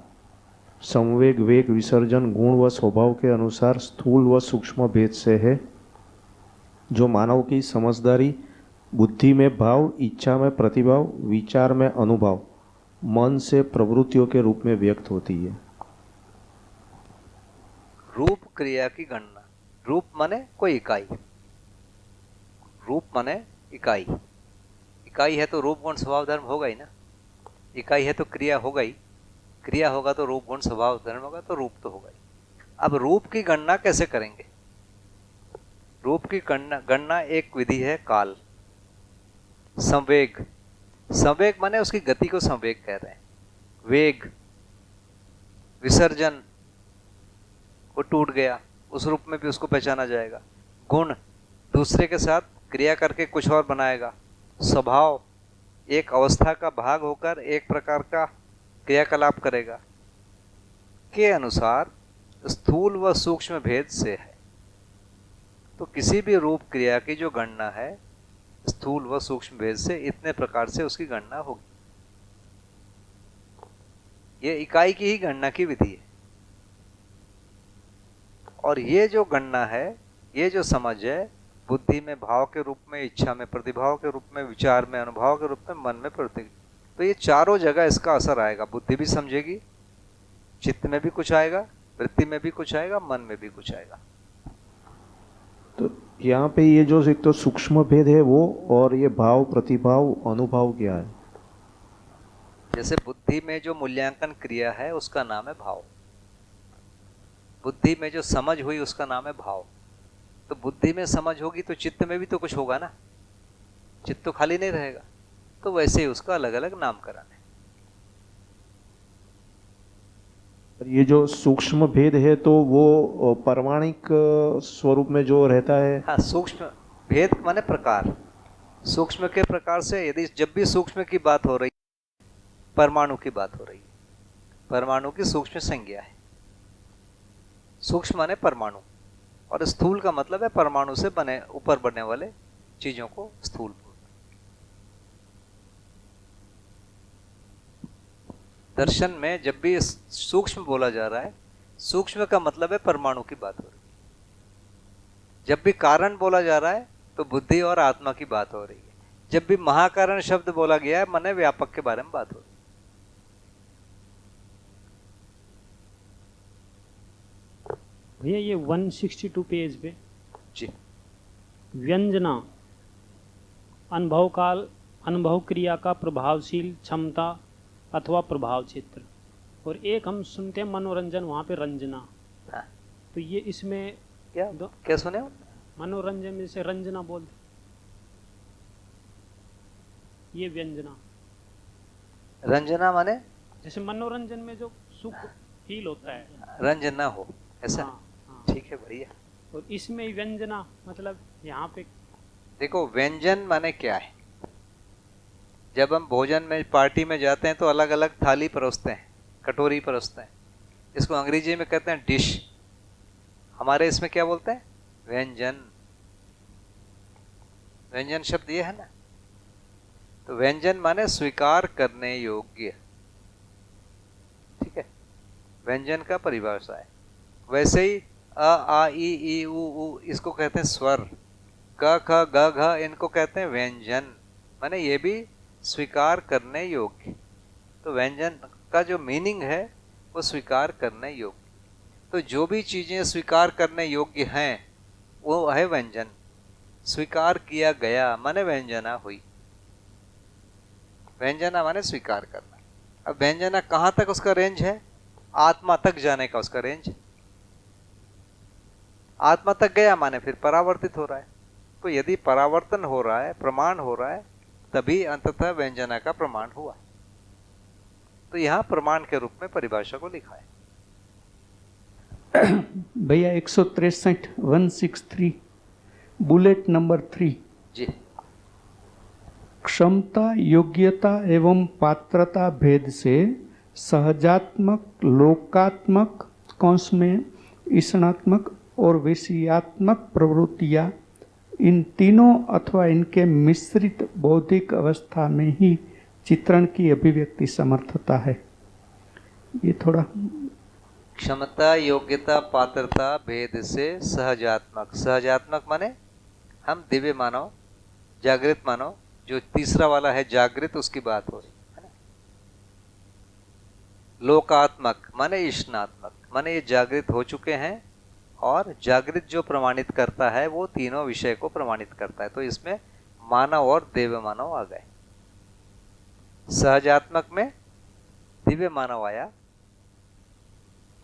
संवेग, वेग, विसर्जन गुण व स्वभाव के अनुसार स्थूल व सूक्ष्म भेद से है, जो मानव की समझदारी, बुद्धि में भाव, इच्छा में प्रतिभाव, विचार में अनुभव, मन से प्रवृत्तियों के रूप में व्यक्त होती है। रूप क्रिया की गणना, रूप माने कोई इकाई, रूप माने इकाई। इकाई है तो रूप गुण स्वभाव धर्म होगा ही ना। इकाई है तो क्रिया होगा ही, क्रिया होगा तो रूप गुण स्वभाव धर्म होगा, तो रूप तो होगा ही। अब रूप की गणना कैसे करेंगे? रूप की गणना एक विधि है काल। संवेग, संवेग माने उसकी गति को संवेग कह रहे हैं। वेग, विसर्जन, वो टूट गया, उस रूप में भी उसको पहचाना जाएगा। गुण, दूसरे के साथ क्रिया करके कुछ और बनाएगा। स्वभाव, एक अवस्था का भाग होकर एक प्रकार का क्रियाकलाप करेगा। के अनुसार स्थूल व सूक्ष्म भेद से है। तो किसी भी रूप क्रिया की जो गणना है स्थूल व सूक्ष्म भेद से, इतने प्रकार से उसकी गणना होगी। ये इकाई की ही गणना की विधि है। और ये जो गणना है, ये जो समझ है, बुद्धि में भाव के रूप में, इच्छा में प्रतिभाव के रूप में, विचार में अनुभव के रूप में, मन में प्रवृत्ति, तो ये चारों जगह इसका असर आएगा। बुद्धि भी समझेगी, चित्त में भी कुछ आएगा, वृत्ति में भी कुछ आएगा, मन में भी कुछ आएगा। तो यहाँ पे ये जो एक तो सूक्ष्म भेद है वो, और ये भाव, प्रतिभाव, अनुभव क्या है? जैसे बुद्धि में जो मूल्यांकन क्रिया है उसका नाम है भाव। बुद्धि में जो समझ हुई उसका नाम है भाव। तो बुद्धि में समझ होगी तो चित्त में भी तो कुछ होगा ना, चित्त तो खाली नहीं रहेगा। तो वैसे ही उसका अलग अलग नामकरण है। ये जो सूक्ष्म भेद है तो वो परमाणिक स्वरूप में जो रहता है। हाँ, सूक्ष्म भेद माने प्रकार। सूक्ष्म के प्रकार से यदि जब भी सूक्ष्म की बात हो रही, परमाणु की बात हो रही है, परमाणु की सूक्ष्म संज्ञा है। सूक्ष्म माने परमाणु, और स्थूल का मतलब है परमाणु से बने, ऊपर बनने वाले चीजों को स्थूल बोलते हैं। दर्शन में जब भी सूक्ष्म बोला जा रहा है, सूक्ष्म का मतलब है परमाणु की बात हो रही है। जब भी कारण बोला जा रहा है तो बुद्धि और आत्मा की बात हो रही है। जब भी महाकारण शब्द बोला गया है, माने व्यापक के बारे में बात हो रही है। भैया ये 162 पेज पे जी, व्यंजना, अनुभव काल, अनुभव क्रिया का प्रभावशील क्षमता अथवा प्रभाव क्षेत्र, और एक हम सुनते हैं मनोरंजन, वहाँ पे रंजना। हाँ। तो ये इसमें क्या सुने हो? मनोरंजन में से रंजना बोलते, ये व्यंजना। रंजना माने जैसे मनोरंजन में जो सुख फील होता है, रंजना हो, ऐसा। हाँ, हाँ। ठीक है बढ़िया। और इसमें व्यंजना मतलब यहाँ पे देखो, व्यंजन माने क्या है? जब हम भोजन में, पार्टी में जाते हैं तो अलग अलग थाली परोसते हैं, कटोरी परोसते हैं। इसको अंग्रेजी में कहते हैं डिश। हमारे इसमें क्या बोलते हैं? व्यंजन। व्यंजन शब्द ये है ना। तो व्यंजन माने स्वीकार करने योग्य। ठीक है, व्यंजन का परिभाषा है। वैसे ही अ, आ, ई, उ, इसको कहते हैं स्वर। क, ख, ग, घ इनको कहते हैं व्यंजन, माने ये भी स्वीकार करने योग्य। तो व्यंजन का जो मीनिंग है वो स्वीकार करने योग्य। तो जो भी चीजें स्वीकार करने योग्य हैं वो है व्यंजन। स्वीकार किया गया माने व्यंजना हुई। व्यंजना माने स्वीकार करना। अब व्यंजना कहाँ तक उसका रेंज है? आत्मा तक जाने का उसका रेंज। आत्मा तक गया माने फिर परावर्तित हो रहा है। तो यदि परावर्तन हो रहा है, प्रमाण हो रहा है, तभी अंततः व्यंजना का प्रमाण हुआ। तो यहां प्रमाण के रूप में परिभाषा को लिखा है। भैया 163 163 बुलेट नंबर 3 जी। क्षमता योग्यता एवं पात्रता भेद से सहजात्मक, लोकात्मक, कौंस में ईषणात्मक और विषयात्मक प्रवृत्तियाँ इन तीनों अथवा इनके मिश्रित बौद्धिक अवस्था में ही चित्रण की अभिव्यक्ति समर्थता है। ये थोड़ा क्षमता योग्यता पात्रता भेद से सहजात्मक, सहजात्मक माने हम दिव्य मानव, जागृत मानव, जो तीसरा वाला है जागृत, उसकी बात हो रही है ना। लोकात्मक माने ईशनात्मक, माने ये जागृत हो चुके हैं और जागृत जो प्रमाणित करता है वो तीनों विषय को प्रमाणित करता है। तो इसमें मानव और दिव्य मानव आ गए। सहजात्मक में दिव्य मानव आया,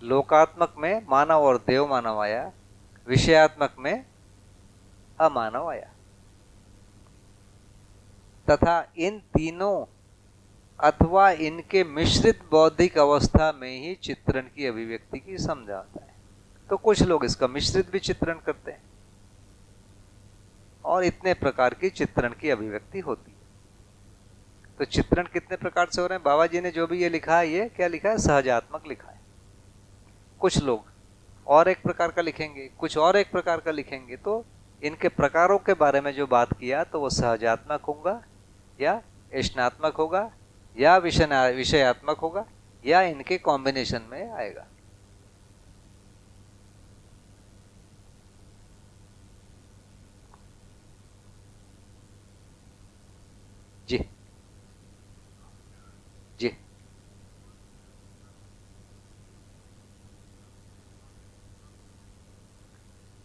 लोकात्मक में मानव और देव मानव आया, विषयात्मक में अमानव आया। तथा इन तीनों अथवा इनके मिश्रित बौद्धिक अवस्था में ही चित्रण की अभिव्यक्ति की समझाता है। तो कुछ लोग इसका मिश्रित भी चित्रण करते हैं और इतने प्रकार की चित्रण की अभिव्यक्ति होती है। तो चित्रण कितने प्रकार से हो रहे हैं? बाबा जी ने जो भी ये लिखा है, ये क्या लिखा है? सहजात्मक लिखा है। कुछ लोग और एक प्रकार का लिखेंगे, कुछ और एक प्रकार का लिखेंगे। तो इनके प्रकारों के बारे में जो बात किया तो वो सहजात्मक होगा या ईशनात्मक होगा या विषयात्मक होगा या इनके कॉम्बिनेशन में आएगा। जी जी।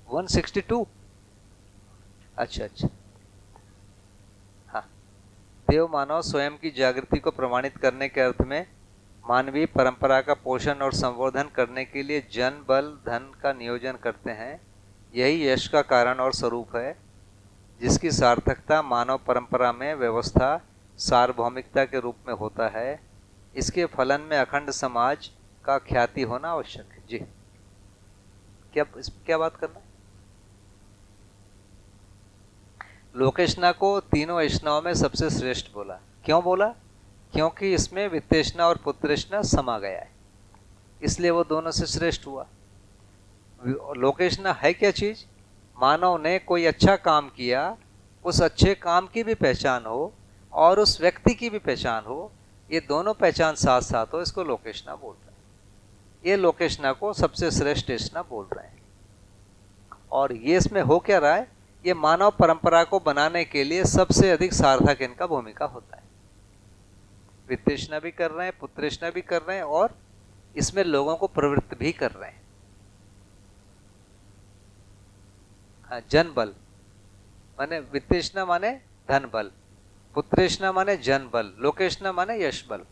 वन 162। अच्छा अच्छा, हाँ। देव मानव स्वयं की जागृति को प्रमाणित करने के अर्थ में मानवीय परंपरा का पोषण और संवर्धन करने के लिए जन, बल, धन का नियोजन करते हैं। यही यश का कारण और स्वरूप है, जिसकी सार्थकता मानव परंपरा में व्यवस्था, सार्वभौमिकता के रूप में होता है। इसके फलन में अखंड समाज का ख्याति होना आवश्यक है। जी, क्या बात करना? लोकेशना को तीनों ऐष्णाओं में सबसे श्रेष्ठ बोला। क्यों बोला? क्योंकि इसमें वित्तेषणा और पुत्रेषणा समा गया है, इसलिए वो दोनों से श्रेष्ठ हुआ। लोकेशना है क्या चीज? मानव ने कोई अच्छा काम किया, उस अच्छे काम की भी पहचान हो और उस व्यक्ति की भी पहचान हो, ये दोनों पहचान साथ साथ हो, इसको लोकेशना बोल रहे हैं। ये लोकेशना को सबसे श्रेष्ठ ऐष्णा बोल रहे हैं। और ये इसमें हो क्या रहा है? ये मानव परंपरा को बनाने के लिए सबसे अधिक सार्थक इनका भूमिका होता है। वित्तेषणा भी कर रहे हैं, पुत्रेषणा भी कर रहे हैं और इसमें लोगों को प्रवृत्त भी कर रहे हैं। हाँ, जन बल माने वित्तेषणा माने धन बल, पुत्रेषणा माने जन बल, लोकेशना माने यश बल।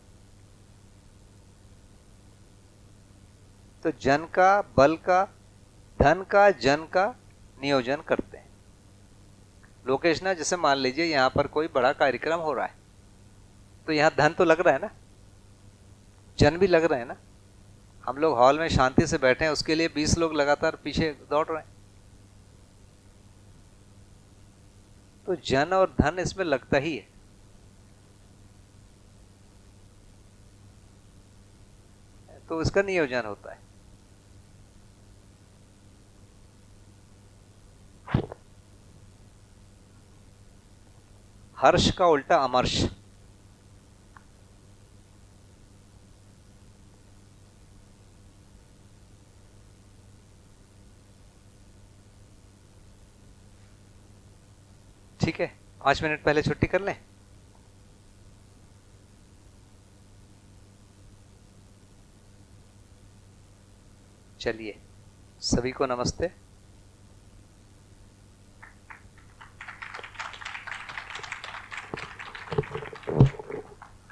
तो जन का, बल का, धन का, जन का नियोजन करते हैं। लोकेशना जैसे मान लीजिए यहाँ पर कोई बड़ा कार्यक्रम हो रहा है, तो यहाँ धन तो लग रहा है ना, जन भी लग रहे हैं ना। हम लोग हॉल में शांति से बैठे हैं, उसके लिए 20 लोग लगातार पीछे दौड़ रहे हैं। तो जन और धन इसमें लगता ही है। तो इसका नियोजन होता है। हर्ष का उल्टा अमर्ष। ठीक है, 5 मिनट पहले छुट्टी कर लें। चलिए, सभी को नमस्ते।